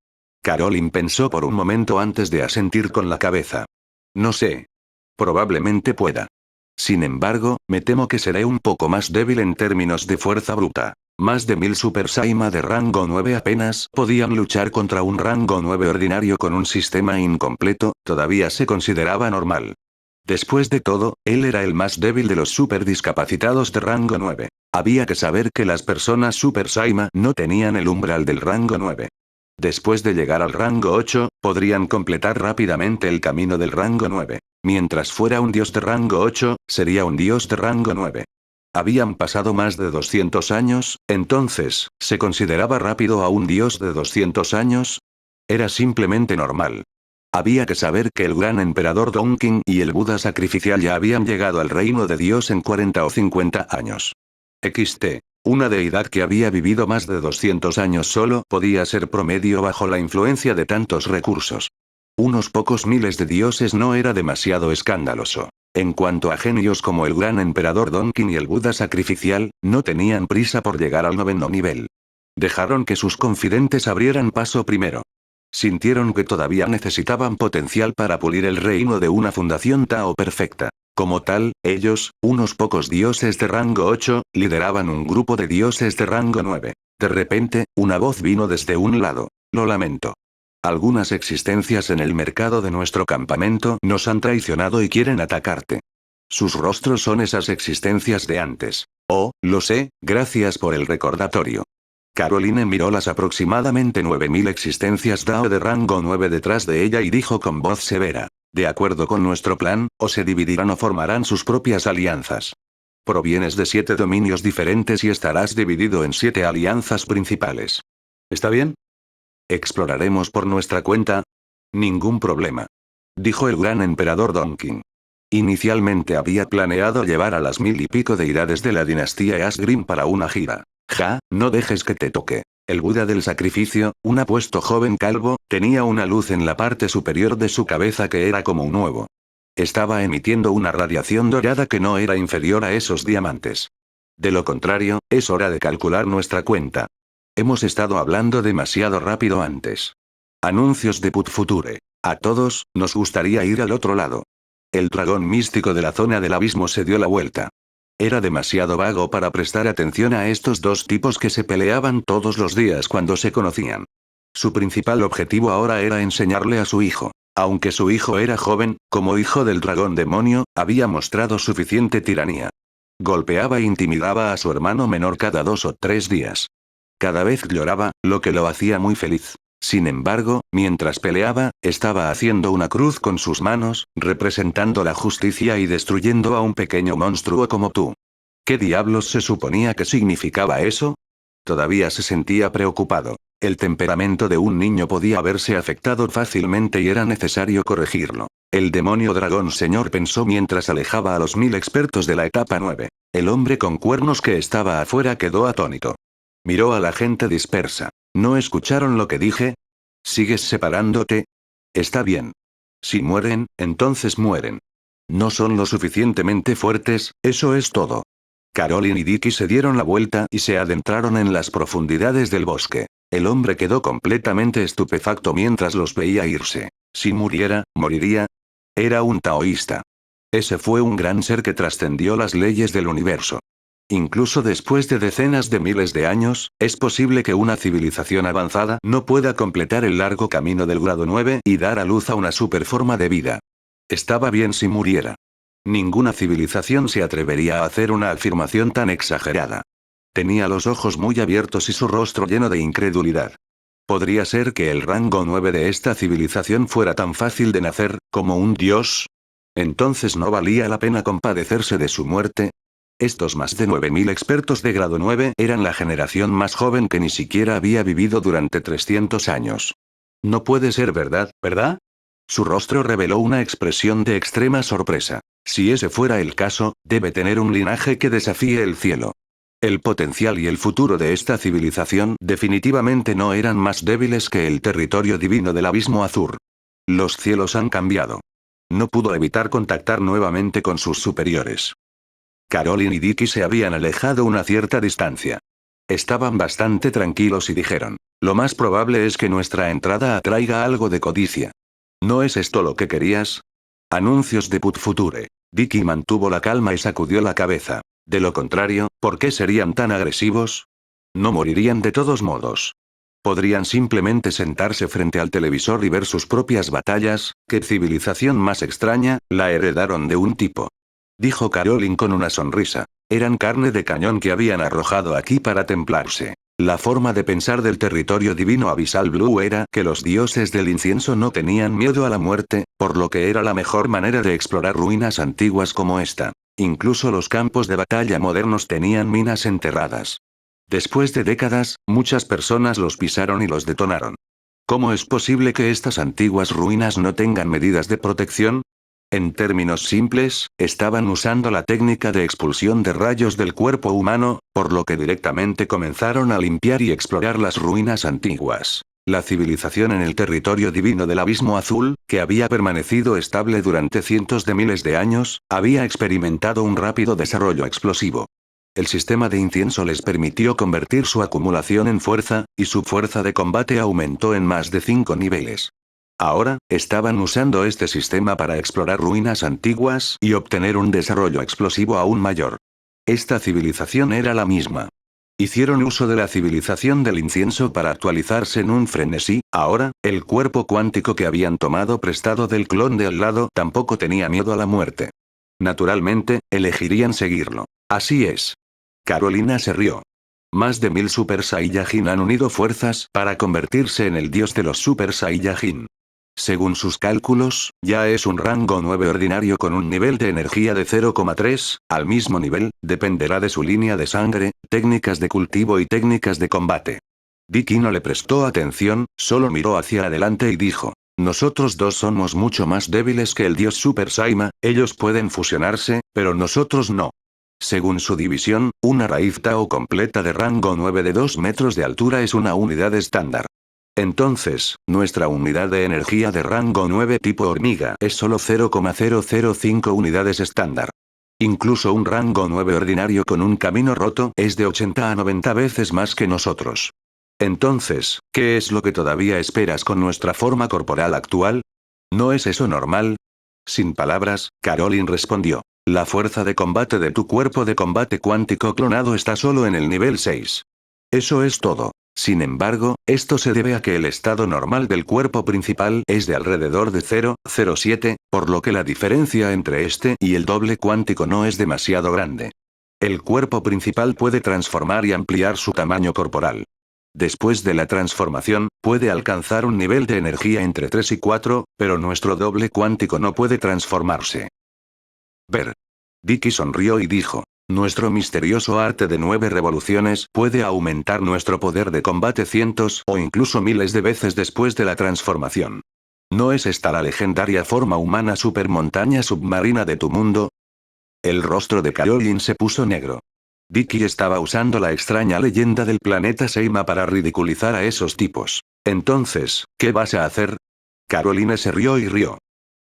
Caroline pensó por un momento antes de asentir con la cabeza. No sé. Probablemente pueda. Sin embargo, me temo que seré un poco más débil en términos de fuerza bruta. Más de 1000 Super Saima de rango 9 apenas podían luchar contra un rango 9 ordinario con un sistema incompleto. Todavía se consideraba normal. Después de todo, él era el más débil de los super discapacitados de rango 9. Había que saber que las personas Super Saima no tenían el umbral del rango 9. Después de llegar al rango 8, podrían completar rápidamente el camino del rango 9. Mientras fuera un dios de rango 8, sería un dios de rango 9. Habían pasado más de 200 años, entonces, ¿se consideraba rápido a un dios de 200 años? Era simplemente normal. Había que saber que el gran emperador Donkin y el Buda sacrificial ya habían llegado al reino de Dios en 40 o 50 años. XT. Una deidad que había vivido más de 200 años solo podía ser promedio bajo la influencia de tantos recursos. Unos pocos miles de dioses no era demasiado escandaloso. En cuanto a genios como el gran emperador Donkin y el Buda sacrificial, no tenían prisa por llegar al 9º nivel. Dejaron que sus confidentes abrieran paso primero. Sintieron que todavía necesitaban potencial para pulir el reino de una fundación Tao perfecta. Como tal, ellos, unos pocos dioses de rango 8, lideraban un grupo de dioses de rango 9. De repente, una voz vino desde un lado. Lo lamento. Algunas existencias en el mercado de nuestro campamento nos han traicionado y quieren atacarte. Sus rostros son esas existencias de antes. Oh, lo sé, gracias por el recordatorio. Caroline miró las aproximadamente 9000 existencias Dao de rango 9 detrás de ella y dijo con voz severa. De acuerdo con nuestro plan, o se dividirán o formarán sus propias alianzas. Provienes de 7 dominios diferentes y estarás dividido en 7 alianzas principales. ¿Está bien? ¿Exploraremos por nuestra cuenta? Ningún problema. Dijo el gran emperador Donkin. Inicialmente había planeado llevar a las 1000 y pico deidades de la dinastía Asgrim para una gira. Ja, no dejes que te toque. El Buda del sacrificio, un apuesto joven calvo, tenía una luz en la parte superior de su cabeza que era como un huevo. Estaba emitiendo una radiación dorada que no era inferior a esos diamantes. De lo contrario, es hora de calcular nuestra cuenta. Hemos estado hablando demasiado rápido antes. Anuncios de Put Future. A todos, nos gustaría ir al otro lado. El dragón místico de la zona del abismo se dio la vuelta. Era demasiado vago para prestar atención a estos dos tipos que se peleaban todos los días cuando se conocían. Su principal objetivo ahora era enseñarle a su hijo. Aunque su hijo era joven, como hijo del dragón demonio, había mostrado suficiente tiranía. Golpeaba e intimidaba a su hermano menor cada 2 o 3 días. Cada vez lloraba, lo que lo hacía muy feliz. Sin embargo, mientras peleaba, estaba haciendo una cruz con sus manos, representando la justicia y destruyendo a un pequeño monstruo como tú. ¿Qué diablos se suponía que significaba eso? Todavía se sentía preocupado. El temperamento de un niño podía verse afectado fácilmente y era necesario corregirlo. El demonio dragón señor pensó mientras alejaba a los 1000 expertos de la etapa 9. El hombre con cuernos que estaba afuera quedó atónito. Miró a la gente dispersa. ¿No escucharon lo que dije? ¿Sigues separándote? Está bien. Si mueren, entonces mueren. No son lo suficientemente fuertes, eso es todo. Caroline y Dicky se dieron la vuelta y se adentraron en las profundidades del bosque. El hombre quedó completamente estupefacto mientras los veía irse. Si muriera, moriría. Era un taoísta. Ese fue un gran ser que trascendió las leyes del universo. Incluso después de decenas de miles de años, es posible que una civilización avanzada no pueda completar el largo camino del grado 9 y dar a luz a una superforma de vida. Estaba bien si muriera. Ninguna civilización se atrevería a hacer una afirmación tan exagerada. Tenía los ojos muy abiertos y su rostro lleno de incredulidad. ¿Podría ser que el rango 9 de esta civilización fuera tan fácil de nacer, como un dios? ¿Entonces no valía la pena compadecerse de su muerte? Estos más de 9000 expertos de grado 9 eran la generación más joven que ni siquiera había vivido durante 300 años. No puede ser verdad, ¿verdad? Su rostro reveló una expresión de extrema sorpresa. Si ese fuera el caso, debe tener un linaje que desafíe el cielo. El potencial y el futuro de esta civilización definitivamente no eran más débiles que el territorio divino del abismo azul. Los cielos han cambiado. No pudo evitar contactar nuevamente con sus superiores. Caroline y Dicky se habían alejado una cierta distancia. Estaban bastante tranquilos y dijeron, lo más probable es que nuestra entrada atraiga algo de codicia. ¿No es esto lo que querías? Anuncios de Put Future. Dicky mantuvo la calma y sacudió la cabeza. De lo contrario, ¿por qué serían tan agresivos? No morirían de todos modos. Podrían simplemente sentarse frente al televisor y ver sus propias batallas. ¿Qué civilización más extraña? La heredaron de un tipo. Dijo Caroline con una sonrisa. Eran carne de cañón que habían arrojado aquí para templarse. La forma de pensar del territorio divino Abyssal Blue era que los dioses del incienso no tenían miedo a la muerte, por lo que era la mejor manera de explorar ruinas antiguas como esta. Incluso los campos de batalla modernos tenían minas enterradas. Después de décadas, muchas personas los pisaron y los detonaron. ¿Cómo es posible que estas antiguas ruinas no tengan medidas de protección? En términos simples, estaban usando la técnica de expulsión de rayos del cuerpo humano, por lo que directamente comenzaron a limpiar y explorar las ruinas antiguas. La civilización en el territorio divino del Abismo Azul, que había permanecido estable durante cientos de miles de años, había experimentado un rápido desarrollo explosivo. El sistema de incienso les permitió convertir su acumulación en fuerza, y su fuerza de combate aumentó en más de 5 niveles. Ahora, estaban usando este sistema para explorar ruinas antiguas y obtener un desarrollo explosivo aún mayor. Esta civilización era la misma. Hicieron uso de la civilización del incienso para actualizarse en un frenesí. Ahora, el cuerpo cuántico que habían tomado prestado del clon de al lado tampoco tenía miedo a la muerte. Naturalmente, elegirían seguirlo. Así es. Carolina se rió. Más de 1000 Super Saiyajin han unido fuerzas para convertirse en el dios de los Super Saiyajin. Según sus cálculos, ya es un rango 9 ordinario con un nivel de energía de 0,3, al mismo nivel, dependerá de su línea de sangre, técnicas de cultivo y técnicas de combate. Dicky no le prestó atención, solo miró hacia adelante y dijo, nosotros dos somos mucho más débiles que el dios Super Saima, ellos pueden fusionarse, pero nosotros no. Según su división, una raíz Tao completa de rango 9 de 2 metros de altura es una unidad estándar. Entonces, nuestra unidad de energía de rango 9 tipo hormiga es solo 0,005 unidades estándar. Incluso un rango 9 ordinario con un camino roto es de 80 a 90 veces más que nosotros. Entonces, ¿qué es lo que todavía esperas con nuestra forma corporal actual? ¿No es eso normal? Sin palabras, Caroline respondió. La fuerza de combate de tu cuerpo de combate cuántico clonado está solo en el nivel 6. Eso es todo. Sin embargo, esto se debe a que el estado normal del cuerpo principal es de alrededor de 0,07, por lo que la diferencia entre este y el doble cuántico no es demasiado grande. El cuerpo principal puede transformar y ampliar su tamaño corporal. Después de la transformación, puede alcanzar un nivel de energía entre 3 y 4, pero nuestro doble cuántico no puede transformarse. Ver. Dicky sonrió y dijo, Nuestro misterioso arte de 9 revoluciones puede aumentar nuestro poder de combate cientos o incluso miles de veces después de la transformación. ¿No es esta la legendaria forma humana supermontaña submarina de tu mundo? El rostro de Caroline se puso negro. Vicky estaba usando la extraña leyenda del planeta Seima para ridiculizar a esos tipos. Entonces, ¿qué vas a hacer? Caroline se rió y rió.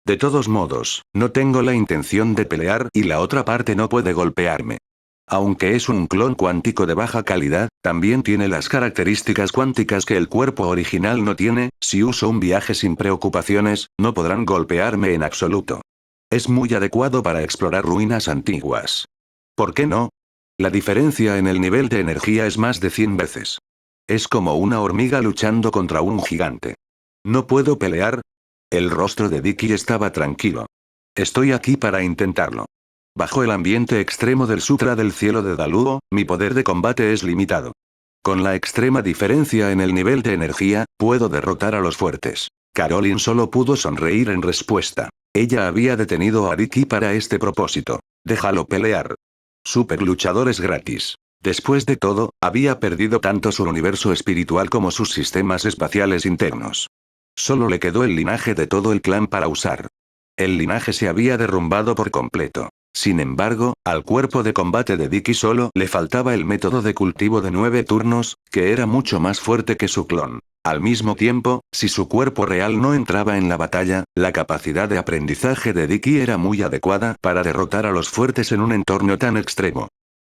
De todos modos, no tengo la intención de pelear y la otra parte no puede golpearme. Aunque es un clon cuántico de baja calidad, también tiene las características cuánticas que el cuerpo original no tiene. Si uso un viaje sin preocupaciones, no podrán golpearme en absoluto. Es muy adecuado para explorar ruinas antiguas. ¿Por qué no? La diferencia en el nivel de energía es más de 100 veces. Es como una hormiga luchando contra un gigante. ¿No puedo pelear? El rostro de Vicky estaba tranquilo. Estoy aquí para intentarlo. Bajo el ambiente extremo del Sutra del Cielo de Daluo, mi poder de combate es limitado. Con la extrema diferencia en el nivel de energía, puedo derrotar a los fuertes. Caroline solo pudo sonreír en respuesta. Ella había detenido a Vicky para este propósito. Déjalo pelear. Super luchadores gratis. Después de todo, había perdido tanto su universo espiritual como sus sistemas espaciales internos. Solo le quedó el linaje de todo el clan para usar. El linaje se había derrumbado por completo. Sin embargo, al cuerpo de combate de Vicky solo le faltaba el método de cultivo de 9 turnos, que era mucho más fuerte que su clon. Al mismo tiempo, si su cuerpo real no entraba en la batalla, la capacidad de aprendizaje de Vicky era muy adecuada para derrotar a los fuertes en un entorno tan extremo.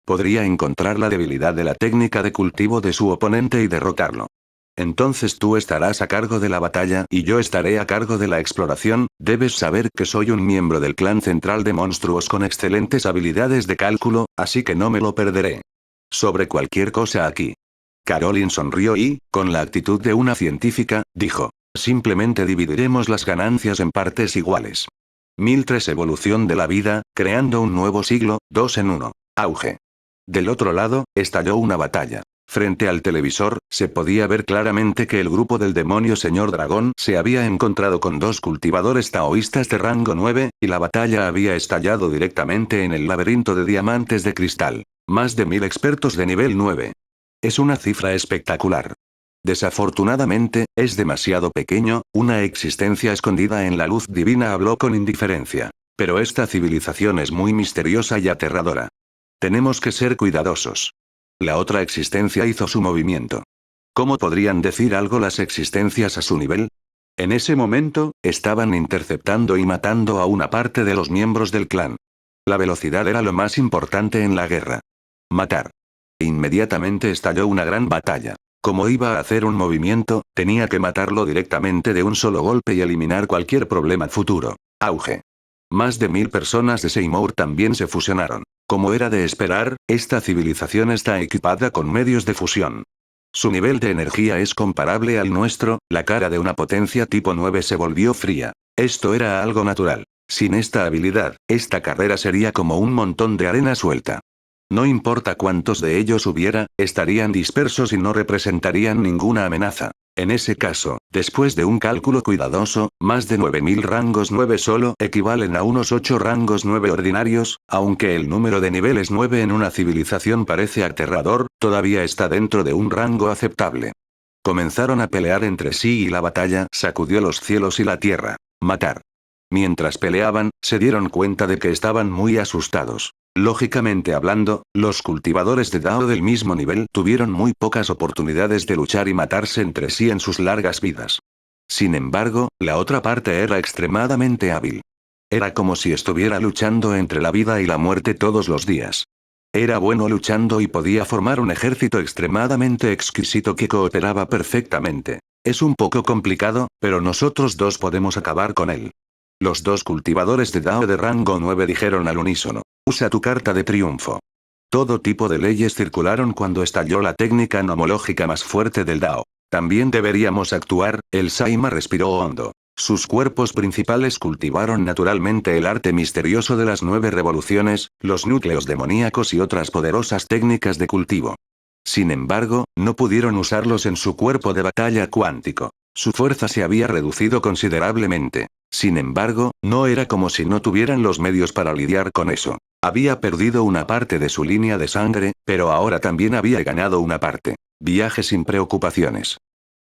Podría encontrar la debilidad de la técnica de cultivo de su oponente y derrotarlo. Entonces tú estarás a cargo de la batalla y yo estaré a cargo de la exploración. Debes saber que soy un miembro del clan central de monstruos con excelentes habilidades de cálculo, así que no me lo perderé. Sobre cualquier cosa aquí. Caroline sonrió y, con la actitud de una científica, dijo: simplemente dividiremos las ganancias en partes iguales. 1003 Evolución de la vida, creando un nuevo siglo, 2 en 1. Auge. Del otro lado, estalló una batalla. Frente al televisor, se podía ver claramente que el grupo del demonio Señor Dragón se había encontrado con 2 cultivadores taoístas de rango 9, y la batalla había estallado directamente en el laberinto de diamantes de cristal. Más de 1000 expertos de nivel 9. Es una cifra espectacular. Desafortunadamente, es demasiado pequeño. Una existencia escondida en la luz divina habló con indiferencia. Pero esta civilización es muy misteriosa y aterradora. Tenemos que ser cuidadosos. La otra existencia hizo su movimiento. ¿Cómo podrían decir algo las existencias a su nivel? En ese momento, estaban interceptando y matando a una parte de los miembros del clan. La velocidad era lo más importante en la guerra. Matar. Inmediatamente estalló una gran batalla. Como iba a hacer un movimiento, tenía que matarlo directamente de un solo golpe y eliminar cualquier problema futuro. Auge. Más de 1000 personas de Seymour también se fusionaron. Como era de esperar, esta civilización está equipada con medios de fusión. Su nivel de energía es comparable al nuestro. La cara de una potencia tipo 9 se volvió fría. Esto era algo natural. Sin esta habilidad, esta carrera sería como un montón de arena suelta. No importa cuántos de ellos hubiera, estarían dispersos y no representarían ninguna amenaza. En ese caso, después de un cálculo cuidadoso, más de 9000 rangos 9 solo equivalen a unos 8 rangos 9 ordinarios. Aunque el número de niveles 9 en una civilización parece aterrador, todavía está dentro de un rango aceptable. Comenzaron a pelear entre sí y la batalla sacudió los cielos y la tierra. Matar. Mientras peleaban, se dieron cuenta de que estaban muy asustados. Lógicamente hablando, los cultivadores de Dao del mismo nivel tuvieron muy pocas oportunidades de luchar y matarse entre sí en sus largas vidas. Sin embargo, la otra parte era extremadamente hábil. Era como si estuviera luchando entre la vida y la muerte todos los días. Era bueno luchando y podía formar un ejército extremadamente exquisito que cooperaba perfectamente. Es un poco complicado, pero nosotros dos podemos acabar con él. Los 2 cultivadores de Dao de rango 9 dijeron al unísono: usa tu carta de triunfo. Todo tipo de leyes circularon cuando estalló la técnica nomológica más fuerte del Dao. También deberíamos actuar. El Saima respiró hondo. Sus cuerpos principales cultivaron naturalmente el arte misterioso de las 9 revoluciones, los núcleos demoníacos y otras poderosas técnicas de cultivo. Sin embargo, no pudieron usarlos en su cuerpo de batalla cuántico. Su fuerza se había reducido considerablemente. Sin embargo, no era como si no tuvieran los medios para lidiar con eso. Había perdido una parte de su línea de sangre, pero ahora también había ganado una parte. Viaje sin preocupaciones.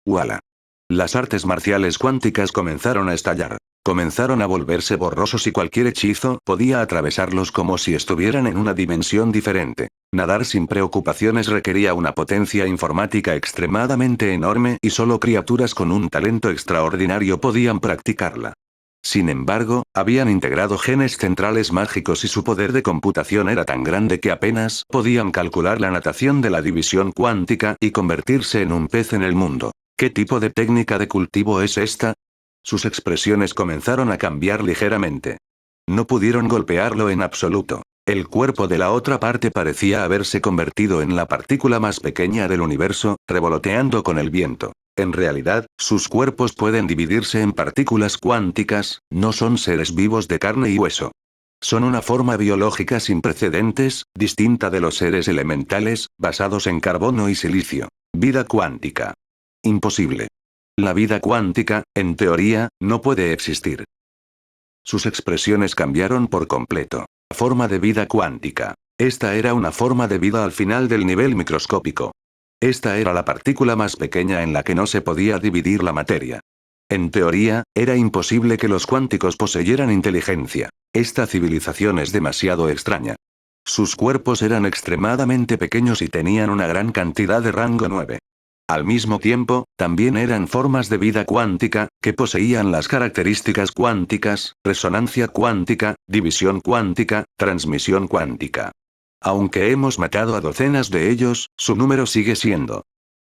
¡Wala! Las artes marciales cuánticas comenzaron a estallar. Comenzaron a volverse borrosos y cualquier hechizo podía atravesarlos como si estuvieran en una dimensión diferente. Nadar sin preocupaciones requería una potencia informática extremadamente enorme y solo criaturas con un talento extraordinario podían practicarla. Sin embargo, habían integrado genes centrales mágicos y su poder de computación era tan grande que apenas podían calcular la natación de la división cuántica y convertirse en un pez en el mundo. ¿Qué tipo de técnica de cultivo es esta? Sus expresiones comenzaron a cambiar ligeramente. No pudieron golpearlo en absoluto. El cuerpo de la otra parte parecía haberse convertido en la partícula más pequeña del universo, revoloteando con el viento. En realidad, sus cuerpos pueden dividirse en partículas cuánticas, no son seres vivos de carne y hueso. Son una forma biológica sin precedentes, distinta de los seres elementales, basados en carbono y silicio. Vida cuántica. Imposible. La vida cuántica, en teoría, no puede existir. Sus expresiones cambiaron por completo. Forma de vida cuántica. Esta era una forma de vida al final del nivel microscópico. Esta era la partícula más pequeña en la que no se podía dividir la materia. En teoría, era imposible que los cuánticos poseyeran inteligencia. Esta civilización es demasiado extraña. Sus cuerpos eran extremadamente pequeños y tenían una gran cantidad de rango 9. Al mismo tiempo, también eran formas de vida cuántica, que poseían las características cuánticas, resonancia cuántica, división cuántica, transmisión cuántica. Aunque hemos matado a docenas de ellos, su número sigue siendo.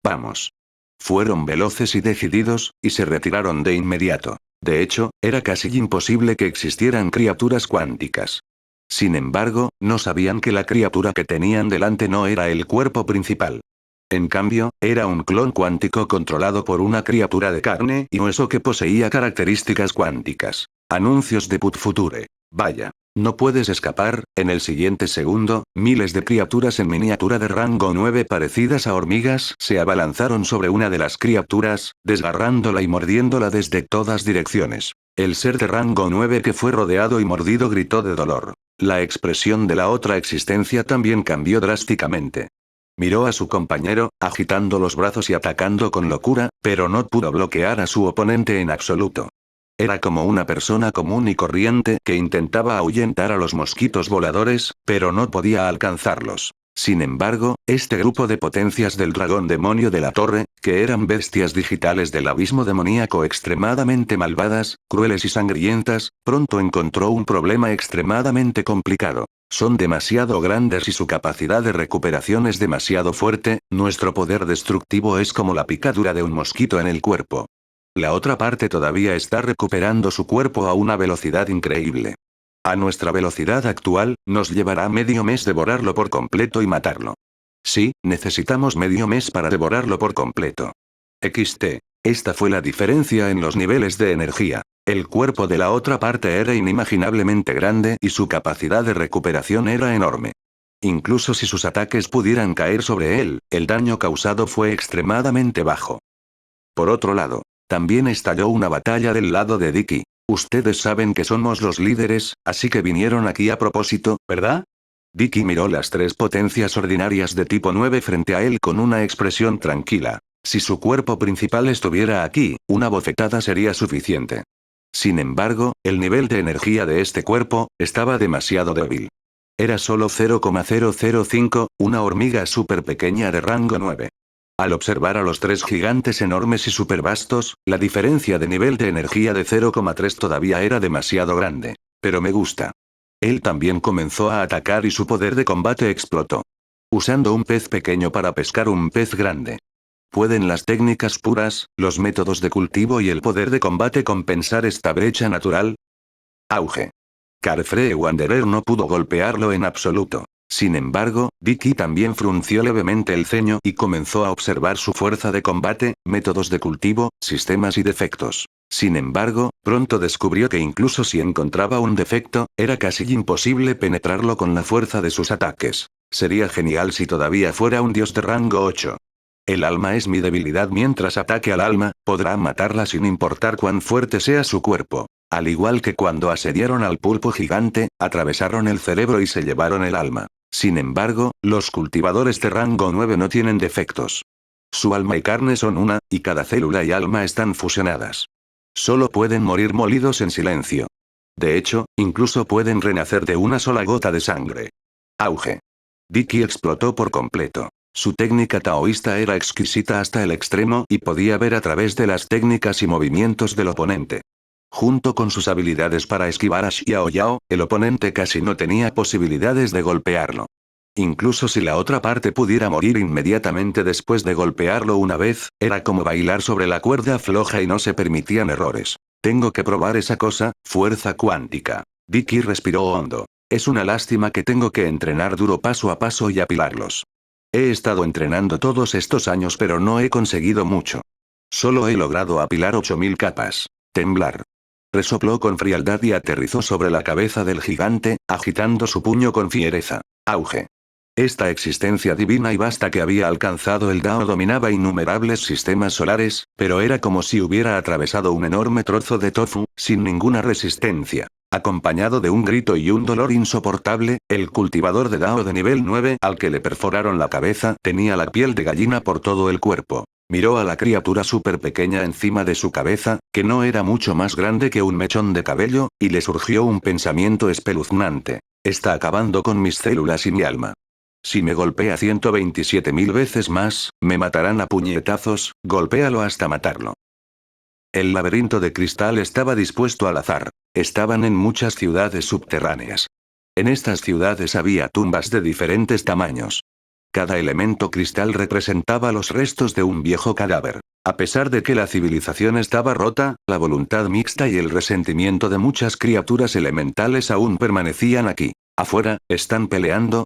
Vamos. Fueron veloces y decididos, y se retiraron de inmediato. De hecho, era casi imposible que existieran criaturas cuánticas. Sin embargo, no sabían que la criatura que tenían delante no era el cuerpo principal. En cambio, era un clon cuántico controlado por una criatura de carne y hueso que poseía características cuánticas. Anuncios de Put Future. Vaya. No puedes escapar. En el siguiente segundo, miles de criaturas en miniatura de rango 9 parecidas a hormigas se abalanzaron sobre una de las criaturas, desgarrándola y mordiéndola desde todas direcciones. El ser de rango 9 que fue rodeado y mordido gritó de dolor. La expresión de la otra existencia también cambió drásticamente. Miró a su compañero, agitando los brazos y atacando con locura, pero no pudo bloquear a su oponente en absoluto. Era como una persona común y corriente que intentaba ahuyentar a los mosquitos voladores, pero no podía alcanzarlos. Sin embargo, este grupo de potencias del dragón demonio de la torre, que eran bestias digitales del abismo demoníaco extremadamente malvadas, crueles y sangrientas, pronto encontró un problema extremadamente complicado. Son demasiado grandes y su capacidad de recuperación es demasiado fuerte, nuestro poder destructivo es como la picadura de un mosquito en el cuerpo. La otra parte todavía está recuperando su cuerpo a una velocidad increíble. A nuestra velocidad actual, nos llevará medio mes devorarlo por completo y matarlo. Sí, necesitamos medio mes para devorarlo por completo. XT. Esta fue la diferencia en los niveles de energía. El cuerpo de la otra parte era inimaginablemente grande y su capacidad de recuperación era enorme. Incluso si sus ataques pudieran caer sobre él, el daño causado fue extremadamente bajo. Por otro lado, también estalló una batalla del lado de Dicky. Ustedes saben que somos los líderes, así que vinieron aquí a propósito, ¿verdad? Dicky miró las tres potencias ordinarias de tipo 9 frente a él con una expresión tranquila. Si su cuerpo principal estuviera aquí, una bofetada sería suficiente. Sin embargo, el nivel de energía de este cuerpo estaba demasiado débil. Era solo 0,005, una hormiga súper pequeña de rango 9. Al observar a los tres gigantes enormes y supervastos, la diferencia de nivel de energía de 0,3 todavía era demasiado grande. Pero me gusta. Él también comenzó a atacar y su poder de combate explotó. Usando un pez pequeño para pescar un pez grande. ¿Pueden las técnicas puras, los métodos de cultivo y el poder de combate compensar esta brecha natural? Auge. Carfree Wanderer no pudo golpearlo en absoluto. Sin embargo, Dicky también frunció levemente el ceño y comenzó a observar su fuerza de combate, métodos de cultivo, sistemas y defectos. Sin embargo, pronto descubrió que incluso si encontraba un defecto, era casi imposible penetrarlo con la fuerza de sus ataques. Sería genial si todavía fuera un dios de rango 8. El alma es mi debilidad. Mientras ataque al alma, podrá matarla sin importar cuán fuerte sea su cuerpo. Al igual que cuando asediaron al pulpo gigante, atravesaron el cerebro y se llevaron el alma. Sin embargo, los cultivadores de rango 9 no tienen defectos. Su alma y carne son una, y cada célula y alma están fusionadas. Solo pueden morir molidos en silencio. De hecho, incluso pueden renacer de una sola gota de sangre. Auge. Dicky explotó por completo. Su técnica taoísta era exquisita hasta el extremo y podía ver a través de las técnicas y movimientos del oponente. Junto con sus habilidades para esquivar a Xiao Yao, el oponente casi no tenía posibilidades de golpearlo. Incluso si la otra parte pudiera morir inmediatamente después de golpearlo una vez, era como bailar sobre la cuerda floja y no se permitían errores. Tengo que probar esa cosa, fuerza cuántica. Dicky respiró hondo. Es una lástima que tengo que entrenar duro paso a paso y apilarlos. He estado entrenando todos estos años pero no he conseguido mucho. Solo he logrado apilar 8000 capas. Temblar. Resopló con frialdad y aterrizó sobre la cabeza del gigante, agitando su puño con fiereza. Auge. Esta existencia divina y vasta que había alcanzado el Dao dominaba innumerables sistemas solares, pero era como si hubiera atravesado un enorme trozo de tofu, sin ninguna resistencia. Acompañado de un grito y un dolor insoportable, el cultivador de Dao de nivel 9 al que le perforaron la cabeza tenía la piel de gallina por todo el cuerpo. Miró a la criatura súper pequeña encima de su cabeza, que no era mucho más grande que un mechón de cabello, y le surgió un pensamiento espeluznante. Está acabando con mis células y mi alma. Si me golpea 127.000 veces más, me matarán a puñetazos, golpéalo hasta matarlo. El laberinto de cristal estaba dispuesto al azar. Estaban en muchas ciudades subterráneas. En estas ciudades había tumbas de diferentes tamaños. Cada elemento cristal representaba los restos de un viejo cadáver. A pesar de que la civilización estaba rota, la voluntad mixta y el resentimiento de muchas criaturas elementales aún permanecían aquí. Afuera, ¿están peleando?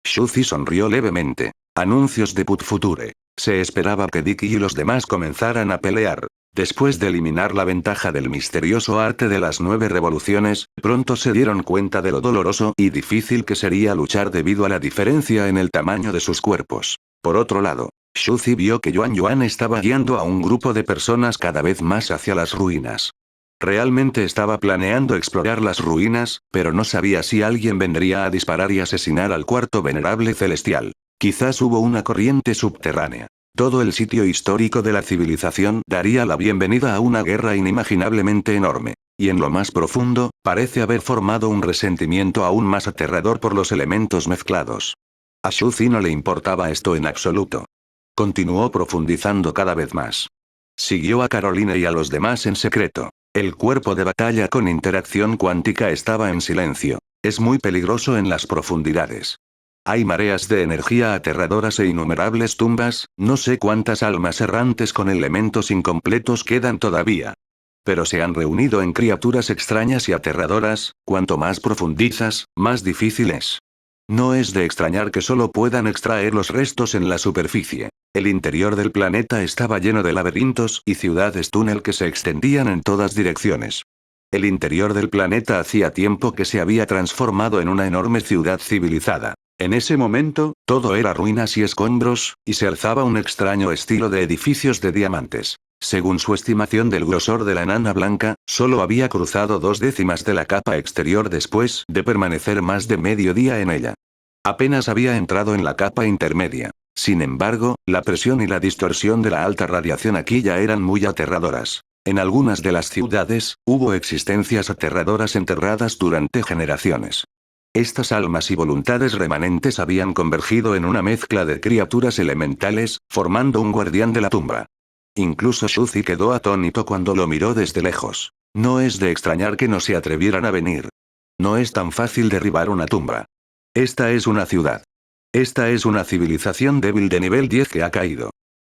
Shuzi sonrió levemente. Anuncios de Put Future. Se esperaba que Dicky y los demás comenzaran a pelear. Después de eliminar la ventaja del misterioso arte de las 9 revoluciones, pronto se dieron cuenta de lo doloroso y difícil que sería luchar debido a la diferencia en el tamaño de sus cuerpos. Por otro lado, Shuzi vio que Yuan Yuan estaba guiando a un grupo de personas cada vez más hacia las ruinas. Realmente estaba planeando explorar las ruinas, pero no sabía si alguien vendría a disparar y asesinar al cuarto venerable celestial. Quizás hubo una corriente subterránea. Todo el sitio histórico de la civilización daría la bienvenida a una guerra inimaginablemente enorme. Y en lo más profundo, parece haber formado un resentimiento aún más aterrador por los elementos mezclados. A Shuzi no le importaba esto en absoluto. Continuó profundizando cada vez más. Siguió a Carolina y a los demás en secreto. El cuerpo de batalla con interacción cuántica estaba en silencio. Es muy peligroso en las profundidades. Hay mareas de energía aterradoras e innumerables tumbas, no sé cuántas almas errantes con elementos incompletos quedan todavía. Pero se han reunido en criaturas extrañas y aterradoras, cuanto más profundizas, más difícil es. No es de extrañar que solo puedan extraer los restos en la superficie. El interior del planeta estaba lleno de laberintos y ciudades túnel que se extendían en todas direcciones. El interior del planeta hacía tiempo que se había transformado en una enorme ciudad civilizada. En ese momento, todo era ruinas y escombros, y se alzaba un extraño estilo de edificios de diamantes. Según su estimación del grosor de la enana blanca, solo había cruzado 2/10 de la capa exterior después de permanecer más de medio día en ella. Apenas había entrado en la capa intermedia. Sin embargo, la presión y la distorsión de la alta radiación aquí ya eran muy aterradoras. En algunas de las ciudades, hubo existencias aterradoras enterradas durante generaciones. Estas almas y voluntades remanentes habían convergido en una mezcla de criaturas elementales, formando un guardián de la tumba. Incluso Shuzi quedó atónito cuando lo miró desde lejos. No es de extrañar que no se atrevieran a venir. No es tan fácil derribar una tumba. Esta es una ciudad. Esta es una civilización débil de nivel 10 que ha caído.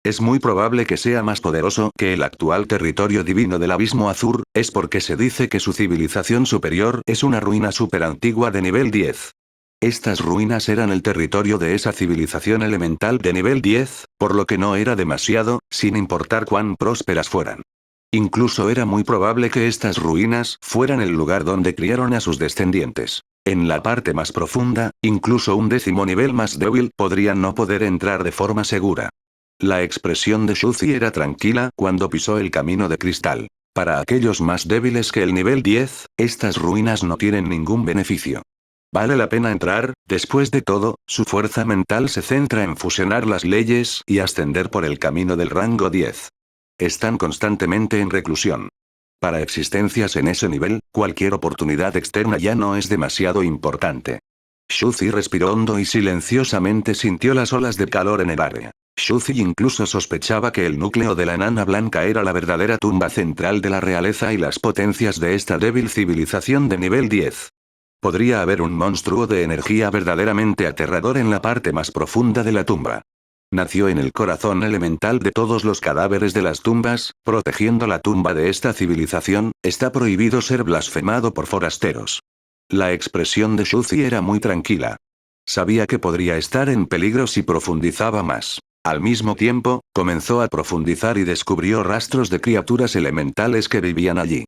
Es muy probable que sea más poderoso que el actual territorio divino del Abismo Azur, es porque se dice que su civilización superior es una ruina superantigua de nivel 10. Estas ruinas eran el territorio de esa civilización elemental de nivel 10, por lo que no era demasiado, sin importar cuán prósperas fueran. Incluso era muy probable que estas ruinas fueran el lugar donde criaron a sus descendientes. En la parte más profunda, incluso un 10º nivel más débil podría no poder entrar de forma segura. La expresión de Shuzi era tranquila cuando pisó el camino de cristal. Para aquellos más débiles que el nivel 10, estas ruinas no tienen ningún beneficio. Vale la pena entrar, después de todo, su fuerza mental se centra en fusionar las leyes y ascender por el camino del rango 10. Están constantemente en reclusión. Para existencias en ese nivel, cualquier oportunidad externa ya no es demasiado importante. Shuzi respiró hondo y silenciosamente sintió las olas de calor en el área. Shuzi incluso sospechaba que el núcleo de la enana blanca era la verdadera tumba central de la realeza y las potencias de esta débil civilización de nivel 10. Podría haber un monstruo de energía verdaderamente aterrador en la parte más profunda de la tumba. Nació en el corazón elemental de todos los cadáveres de las tumbas, protegiendo la tumba de esta civilización. Está prohibido ser blasfemado por forasteros. La expresión de Shuzi era muy tranquila. Sabía que podría estar en peligro si profundizaba más. Al mismo tiempo, comenzó a profundizar y descubrió rastros de criaturas elementales que vivían allí.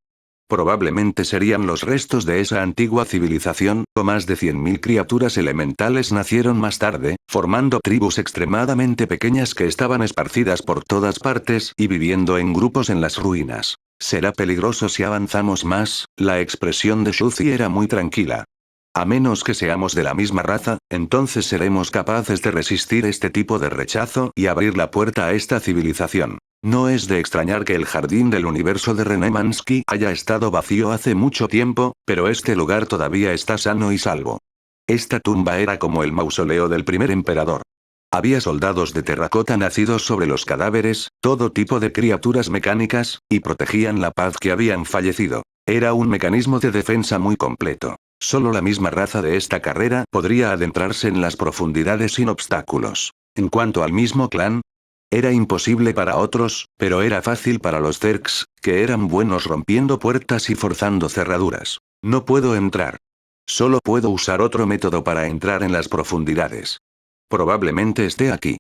Probablemente serían los restos de esa antigua civilización, o más de 100.000 criaturas elementales nacieron más tarde, formando tribus extremadamente pequeñas que estaban esparcidas por todas partes y viviendo en grupos en las ruinas. Será peligroso si avanzamos más. La expresión de Shuzi era muy tranquila. A menos que seamos de la misma raza, entonces seremos capaces de resistir este tipo de rechazo y abrir la puerta a esta civilización. No es de extrañar que el jardín del universo de René Mansky haya estado vacío hace mucho tiempo, pero este lugar todavía está sano y salvo. Esta tumba era como el mausoleo del primer emperador. Había soldados de terracota nacidos sobre los cadáveres, todo tipo de criaturas mecánicas, y protegían la paz que habían fallecido. Era un mecanismo de defensa muy completo. Solo la misma raza de esta carrera podría adentrarse en las profundidades sin obstáculos. En cuanto al mismo clan, era imposible para otros, pero era fácil para los Zergs, que eran buenos rompiendo puertas y forzando cerraduras. No puedo entrar. Solo puedo usar otro método para entrar en las profundidades. Probablemente esté aquí.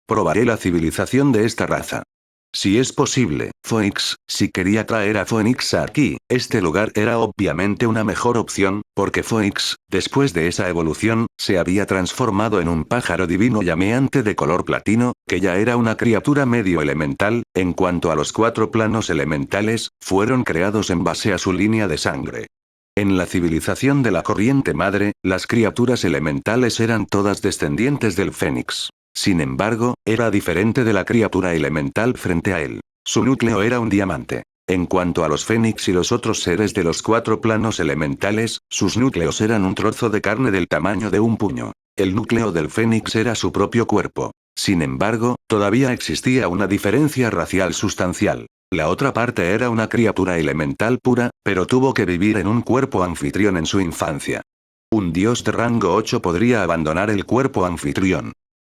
Probaré la civilización de esta raza. Si es posible, Phoenix, si quería traer a Phoenix aquí, este lugar era obviamente una mejor opción, porque Phoenix, después de esa evolución, se había transformado en un pájaro divino llameante de color platino, que ya era una criatura medio elemental. En cuanto a los 4 planos elementales, fueron creados en base a su línea de sangre. En la civilización de la corriente madre, las criaturas elementales eran todas descendientes del Fénix. Sin embargo, era diferente de la criatura elemental frente a él. Su núcleo era un diamante. En cuanto a los Fénix y los otros seres de los 4 planos elementales, sus núcleos eran un trozo de carne del tamaño de un puño. El núcleo del Fénix era su propio cuerpo. Sin embargo, todavía existía una diferencia racial sustancial. La otra parte era una criatura elemental pura, pero tuvo que vivir en un cuerpo anfitrión en su infancia. Un dios de rango 8 podría abandonar el cuerpo anfitrión.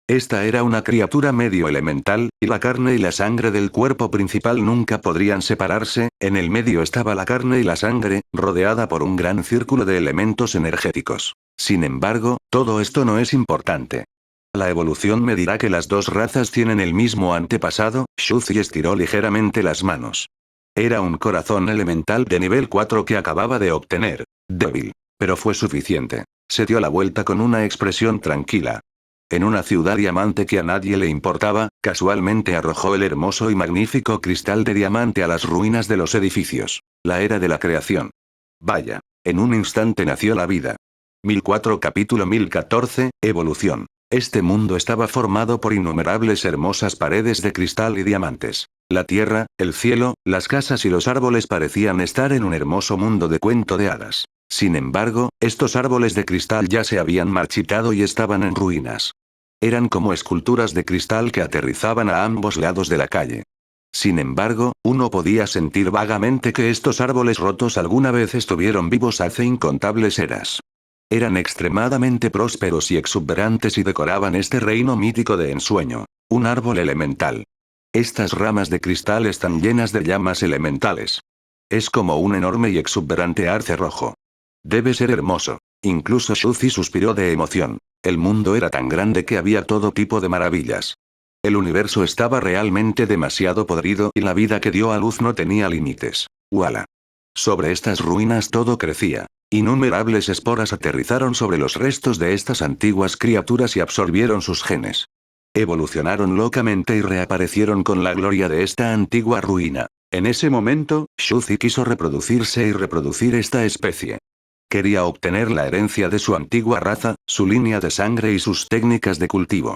Esta era una criatura medio elemental, y la carne y la sangre del cuerpo principal nunca podrían separarse. En el medio estaba la carne y la sangre, rodeada por un gran círculo de elementos energéticos. Sin embargo, todo esto no es importante. La evolución me dirá que las dos razas tienen el mismo antepasado. Shuzi estiró ligeramente las manos. Era un corazón elemental de nivel 4 que acababa de obtener. Débil. Pero fue suficiente. Se dio la vuelta con una expresión tranquila. En una ciudad diamante que a nadie le importaba, casualmente arrojó el hermoso y magnífico cristal de diamante a las ruinas de los edificios. La era de la creación. Vaya. En un instante nació la vida. 1004 capítulo 1014, Evolución. Este mundo estaba formado por innumerables hermosas paredes de cristal y diamantes. La tierra, el cielo, las casas y los árboles parecían estar en un hermoso mundo de cuento de hadas. Sin embargo, estos árboles de cristal ya se habían marchitado y estaban en ruinas. Eran como esculturas de cristal que aterrizaban a ambos lados de la calle. Sin embargo, uno podía sentir vagamente que estos árboles rotos alguna vez estuvieron vivos hace incontables eras. Eran extremadamente prósperos y exuberantes y decoraban este reino mítico de ensueño. Un árbol elemental. Estas ramas de cristal están llenas de llamas elementales. Es como un enorme y exuberante arce rojo. Debe ser hermoso. Incluso Shuzi suspiró de emoción. El mundo era tan grande que había todo tipo de maravillas. El universo estaba realmente demasiado podrido y la vida que dio a luz no tenía límites. ¡Uala! Sobre estas ruinas todo crecía. Innumerables esporas aterrizaron sobre los restos de estas antiguas criaturas y absorbieron sus genes. Evolucionaron locamente y reaparecieron con la gloria de esta antigua ruina. En ese momento, Shuzi quiso reproducirse y reproducir esta especie. Quería obtener la herencia de su antigua raza, su línea de sangre y sus técnicas de cultivo.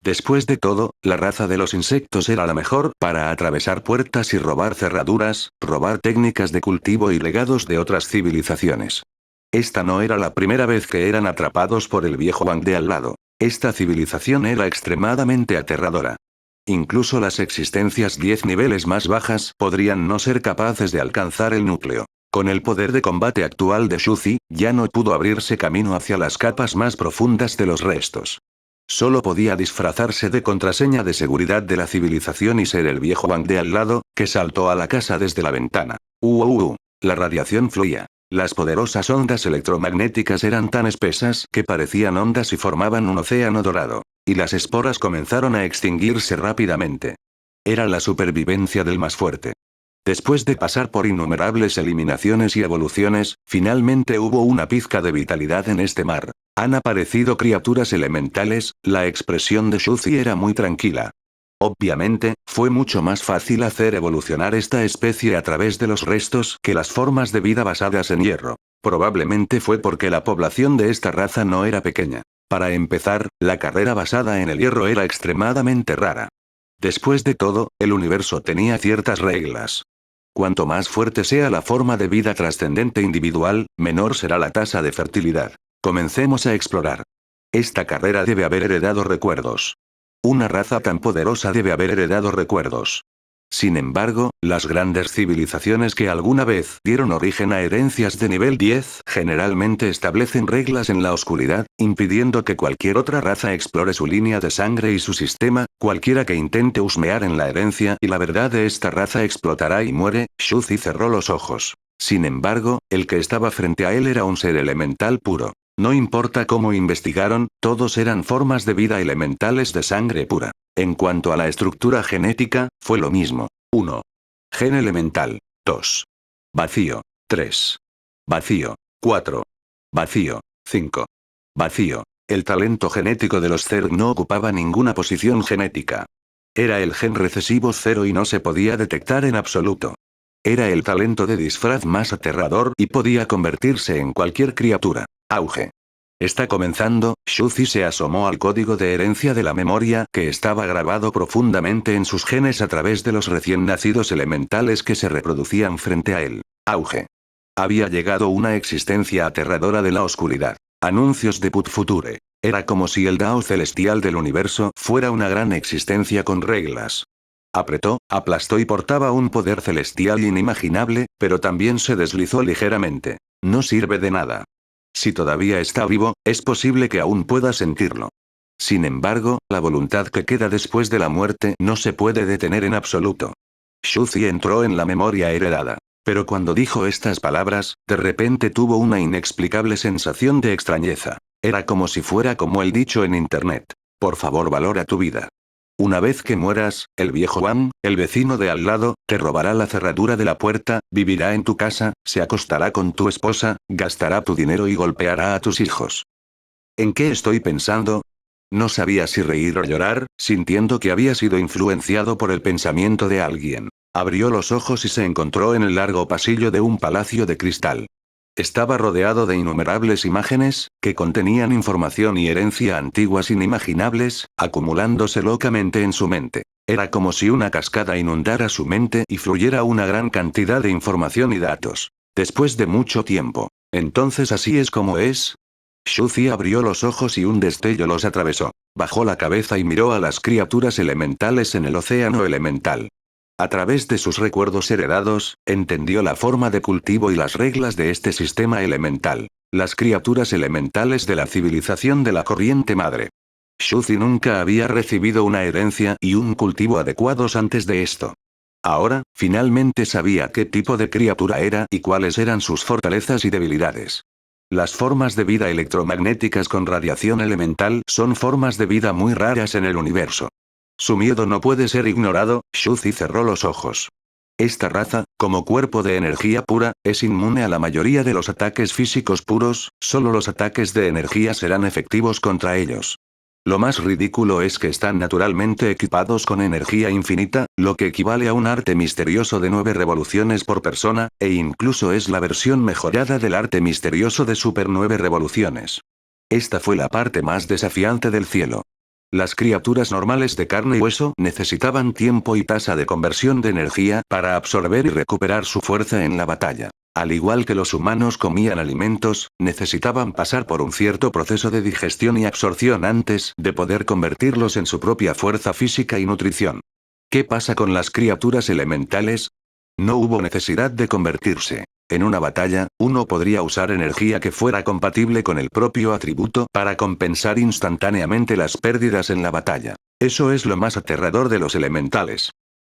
Después de todo, la raza de los insectos era la mejor para atravesar puertas y robar cerraduras, robar técnicas de cultivo y legados de otras civilizaciones. Esta no era la primera vez que eran atrapados por el viejo Wang de al lado. Esta civilización era extremadamente aterradora. Incluso las existencias 10 niveles más bajas podrían no ser capaces de alcanzar el núcleo. Con el poder de combate actual de Shuzi, ya no pudo abrirse camino hacia las capas más profundas de los restos. Solo podía disfrazarse de contraseña de seguridad de la civilización y ser el viejo Wang de al lado, que saltó a la casa desde la ventana. La radiación fluía. Las poderosas ondas electromagnéticas eran tan espesas que parecían ondas y formaban un océano dorado. Y las esporas comenzaron a extinguirse rápidamente. Era la supervivencia del más fuerte. Después de pasar por innumerables eliminaciones y evoluciones, finalmente hubo una pizca de vitalidad en este mar. Han aparecido criaturas elementales, la expresión de Shuzi era muy tranquila. Obviamente, fue mucho más fácil hacer evolucionar esta especie a través de los restos que las formas de vida basadas en hierro. Probablemente fue porque la población de esta raza no era pequeña. Para empezar, la carrera basada en el hierro era extremadamente rara. Después de todo, el universo tenía ciertas reglas. Cuanto más fuerte sea la forma de vida trascendente individual, menor será la tasa de fertilidad. Comencemos a explorar. Esta carrera debe haber heredado recuerdos. Una raza tan poderosa debe haber heredado recuerdos. Sin embargo, las grandes civilizaciones que alguna vez dieron origen a herencias de nivel 10 generalmente establecen reglas en la oscuridad, impidiendo que cualquier otra raza explore su línea de sangre y su sistema. Cualquiera que intente husmear en la herencia y la verdad de esta raza explotará y muere. Shuzi cerró los ojos. Sin embargo, el que estaba frente a él era un ser elemental puro. No importa cómo investigaron, todos eran formas de vida elementales de sangre pura. En cuanto a la estructura genética, fue lo mismo. 1. Gen elemental. 2. Vacío. 3. Vacío. 4. Vacío. 5. Vacío. El talento genético de los Zerg no ocupaba ninguna posición genética. Era el gen recesivo 0 y no se podía detectar en absoluto. Era el talento de disfraz más aterrador y podía convertirse en cualquier criatura. Auge. Está comenzando. Shuzi se asomó al código de herencia de la memoria que estaba grabado profundamente en sus genes a través de los recién nacidos elementales que se reproducían frente a él. Auge. Había llegado una existencia aterradora de la oscuridad. Anuncios de Put Future. Era como si el Dao celestial del universo fuera una gran existencia con reglas. Apretó, aplastó y portaba un poder celestial inimaginable, pero también se deslizó ligeramente. No sirve de nada. Si todavía está vivo, es posible que aún pueda sentirlo. Sin embargo, la voluntad que queda después de la muerte no se puede detener en absoluto. Shuzi entró en la memoria heredada. Pero cuando dijo estas palabras, de repente tuvo una inexplicable sensación de extrañeza. Era como si fuera como el dicho en internet. Por favor, valora tu vida. Una vez que mueras, el viejo Wang, el vecino de al lado, te robará la cerradura de la puerta, vivirá en tu casa, se acostará con tu esposa, gastará tu dinero y golpeará a tus hijos. ¿En qué estoy pensando? No sabía si reír o llorar, sintiendo que había sido influenciado por el pensamiento de alguien. Abrió los ojos y se encontró en el largo pasillo de un palacio de cristal. Estaba rodeado de innumerables imágenes, que contenían información y herencia antiguas inimaginables, acumulándose locamente en su mente. Era como si una cascada inundara su mente y fluyera una gran cantidad de información y datos. Después de mucho tiempo. ¿Entonces así es como es? Shuzi abrió los ojos y un destello los atravesó. Bajó la cabeza y miró a las criaturas elementales en el océano elemental. A través de sus recuerdos heredados, entendió la forma de cultivo y las reglas de este sistema elemental. Las criaturas elementales de la civilización de la corriente madre. Shuzi nunca había recibido una herencia y un cultivo adecuados antes de esto. Ahora, finalmente sabía qué tipo de criatura era y cuáles eran sus fortalezas y debilidades. Las formas de vida electromagnéticas con radiación elemental son formas de vida muy raras en el universo. Su miedo no puede ser ignorado. Shuzi cerró los ojos. Esta raza, como cuerpo de energía pura, es inmune a la mayoría de los ataques físicos puros, solo los ataques de energía serán efectivos contra ellos. Lo más ridículo es que están naturalmente equipados con energía infinita, lo que equivale a un arte misterioso de 9 revoluciones por persona, e incluso es la versión mejorada del arte misterioso de Super 9 revoluciones. Esta fue la parte más desafiante del cielo. Las criaturas normales de carne y hueso necesitaban tiempo y tasa de conversión de energía para absorber y recuperar su fuerza en la batalla. Al igual que los humanos comían alimentos, necesitaban pasar por un cierto proceso de digestión y absorción antes de poder convertirlos en su propia fuerza física y nutrición. ¿Qué pasa con las criaturas elementales? No hubo necesidad de convertirse. En una batalla, uno podría usar energía que fuera compatible con el propio atributo para compensar instantáneamente las pérdidas en la batalla. Eso es lo más aterrador de los elementales.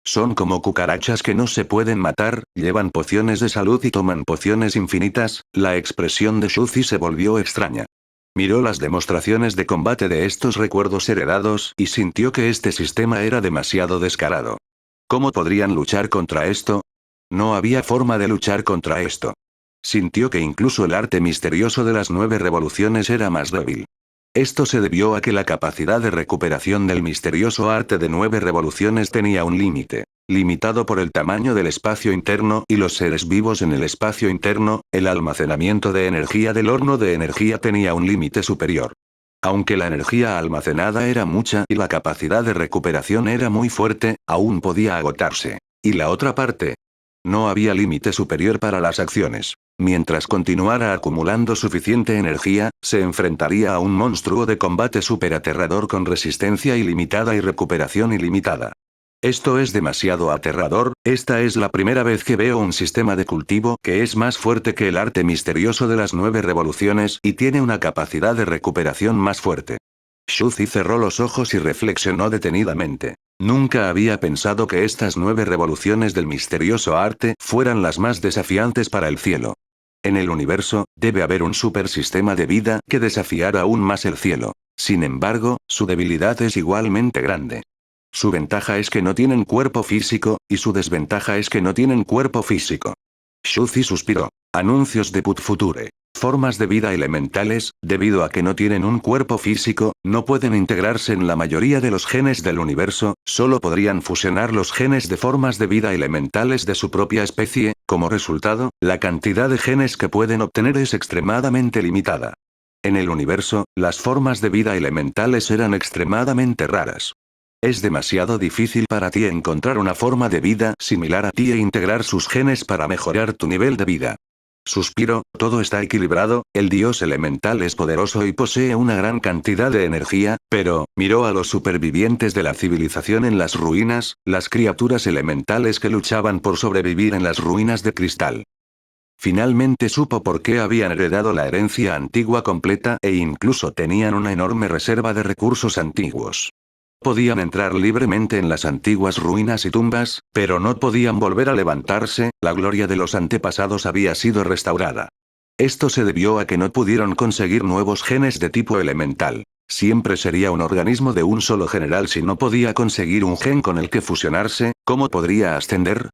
Son como cucarachas que no se pueden matar, llevan pociones de salud y toman pociones infinitas. La expresión de Shuzi se volvió extraña. Miró las demostraciones de combate de estos recuerdos heredados y sintió que este sistema era demasiado descarado. ¿Cómo podrían luchar contra esto? No había forma de luchar contra esto. Sintió que incluso el arte misterioso de las 9 revoluciones era más débil. Esto se debió a que la capacidad de recuperación del misterioso arte de 9 revoluciones tenía un límite. Limitado por el tamaño del espacio interno y los seres vivos en el espacio interno, el almacenamiento de energía del horno de energía tenía un límite superior. Aunque la energía almacenada era mucha y la capacidad de recuperación era muy fuerte, aún podía agotarse. ¿Y la otra parte? No había límite superior para las acciones. Mientras continuara acumulando suficiente energía, se enfrentaría a un monstruo de combate superaterrador con resistencia ilimitada y recuperación ilimitada. Esto es demasiado aterrador. Esta es la primera vez que veo un sistema de cultivo que es más fuerte que el arte misterioso de las 9 revoluciones y tiene una capacidad de recuperación más fuerte. Shuzi cerró los ojos y reflexionó detenidamente. Nunca había pensado que estas 9 revoluciones del misterioso arte fueran las más desafiantes para el cielo. En el universo, debe haber un supersistema de vida que desafiara aún más el cielo. Sin embargo, su debilidad es igualmente grande. Su ventaja es que no tienen cuerpo físico, y su desventaja es que no tienen cuerpo físico. Shuzi suspiró. Anuncios de Put Future. Formas de vida elementales, debido a que no tienen un cuerpo físico, no pueden integrarse en la mayoría de los genes del universo, solo podrían fusionar los genes de formas de vida elementales de su propia especie. Como resultado, la cantidad de genes que pueden obtener es extremadamente limitada. En el universo, las formas de vida elementales eran extremadamente raras. Es demasiado difícil para ti encontrar una forma de vida similar a ti e integrar sus genes para mejorar tu nivel de vida. Suspiro, todo está equilibrado, el dios elemental es poderoso y posee una gran cantidad de energía, pero, miró a los supervivientes de la civilización en las ruinas, las criaturas elementales que luchaban por sobrevivir en las ruinas de cristal. Finalmente supo por qué habían heredado la herencia antigua completa e incluso tenían una enorme reserva de recursos antiguos. Podían entrar libremente en las antiguas ruinas y tumbas, pero no podían volver a levantarse. La gloria de los antepasados había sido restaurada. Esto se debió a que no pudieron conseguir nuevos genes de tipo elemental. Siempre sería un organismo de un solo general si no podía conseguir un gen con el que fusionarse. ¿Cómo podría ascender?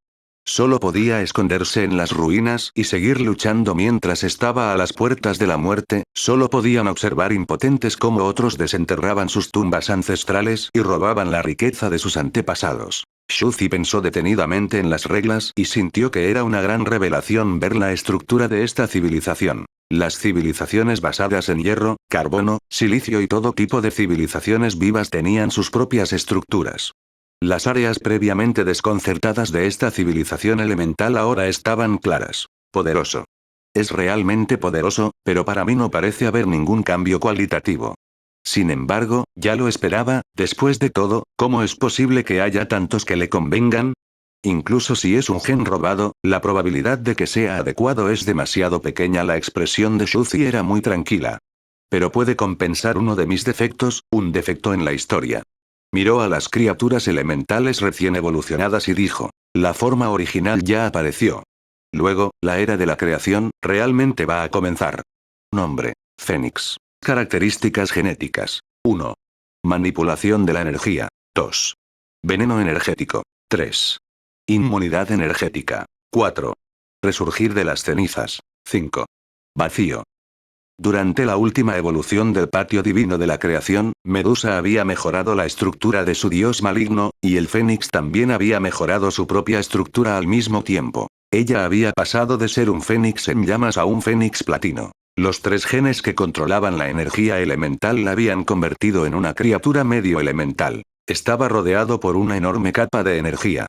Solo podía esconderse en las ruinas y seguir luchando mientras estaba a las puertas de la muerte. Solo podían observar impotentes cómo otros desenterraban sus tumbas ancestrales y robaban la riqueza de sus antepasados. Shuzi pensó detenidamente en las reglas y sintió que era una gran revelación ver la estructura de esta civilización. Las civilizaciones basadas en hierro, carbono, silicio y todo tipo de civilizaciones vivas tenían sus propias estructuras. Las áreas previamente desconcertadas de esta civilización elemental ahora estaban claras. Poderoso. Es realmente poderoso, pero para mí no parece haber ningún cambio cualitativo. Sin embargo, ya lo esperaba. Después de todo, ¿cómo es posible que haya tantos que le convengan? Incluso si es un gen robado, la probabilidad de que sea adecuado es demasiado pequeña. La expresión de Shuzi era muy tranquila. Pero puede compensar uno de mis defectos, un defecto en la historia. Miró a las criaturas elementales recién evolucionadas y dijo, la forma original ya apareció. Luego, la era de la creación, realmente va a comenzar. Nombre, Fénix. Características genéticas. 1. Manipulación de la energía. 2. Veneno energético. 3. Inmunidad energética. 4. Resurgir de las cenizas. 5. Vacío. Durante la última evolución del patio divino de la creación, Medusa había mejorado la estructura de su dios maligno, y el Fénix también había mejorado su propia estructura al mismo tiempo. Ella había pasado de ser un Fénix en llamas a un Fénix platino. Los 3 genes que controlaban la energía elemental la habían convertido en una criatura medio elemental. Estaba rodeado por una enorme capa de energía.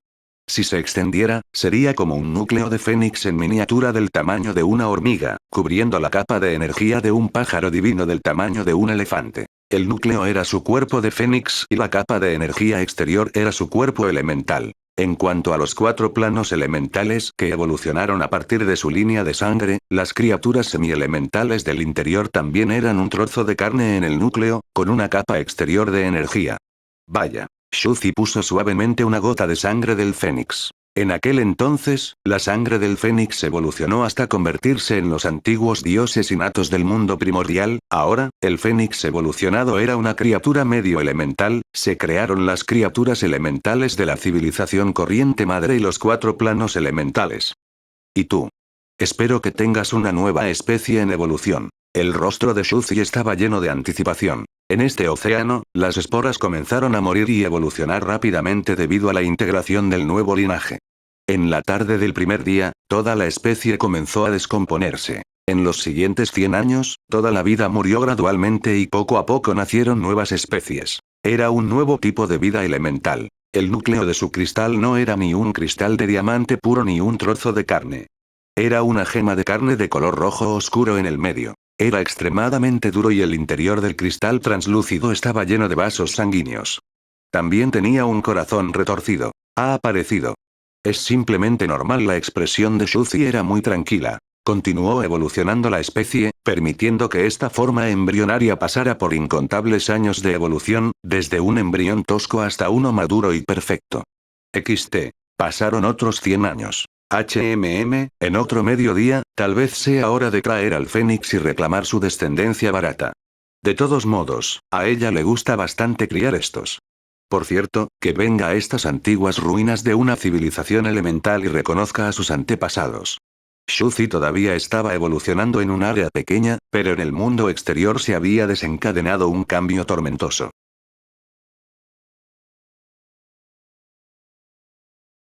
Si se extendiera, sería como un núcleo de fénix en miniatura del tamaño de una hormiga, cubriendo la capa de energía de un pájaro divino del tamaño de un elefante. El núcleo era su cuerpo de fénix y la capa de energía exterior era su cuerpo elemental. En cuanto a los 4 planos elementales que evolucionaron a partir de su línea de sangre, las criaturas semielementales del interior también eran un trozo de carne en el núcleo, con una capa exterior de energía. Vaya. Shuzi puso suavemente una gota de sangre del fénix. En aquel entonces, la sangre del fénix evolucionó hasta convertirse en los antiguos dioses innatos del mundo primordial. Ahora, el fénix evolucionado era una criatura medio elemental. Se crearon las criaturas elementales de la civilización corriente madre y los 4 planos elementales. ¿Y tú? Espero que tengas una nueva especie en evolución. El rostro de Shuzi estaba lleno de anticipación. En este océano, las esporas comenzaron a morir y evolucionar rápidamente debido a la integración del nuevo linaje. En la tarde del primer día, toda la especie comenzó a descomponerse. En los siguientes 100 años, toda la vida murió gradualmente y poco a poco nacieron nuevas especies. Era un nuevo tipo de vida elemental. El núcleo de su cristal no era ni un cristal de diamante puro ni un trozo de carne. Era una gema de carne de color rojo oscuro en el medio. Era extremadamente duro y el interior del cristal translúcido estaba lleno de vasos sanguíneos. También tenía un corazón retorcido. Ha aparecido. Es simplemente normal. La expresión de Shuzi era muy tranquila. Continuó evolucionando la especie, permitiendo que esta forma embrionaria pasara por incontables años de evolución, desde un embrión tosco hasta uno maduro y perfecto. XT. Pasaron otros 100 años. En otro mediodía, tal vez sea hora de traer al Fénix y reclamar su descendencia barata. De todos modos, a ella le gusta bastante criar estos. Por cierto, que venga a estas antiguas ruinas de una civilización elemental y reconozca a sus antepasados. Shuzi todavía estaba evolucionando en un área pequeña, pero en el mundo exterior se había desencadenado un cambio tormentoso.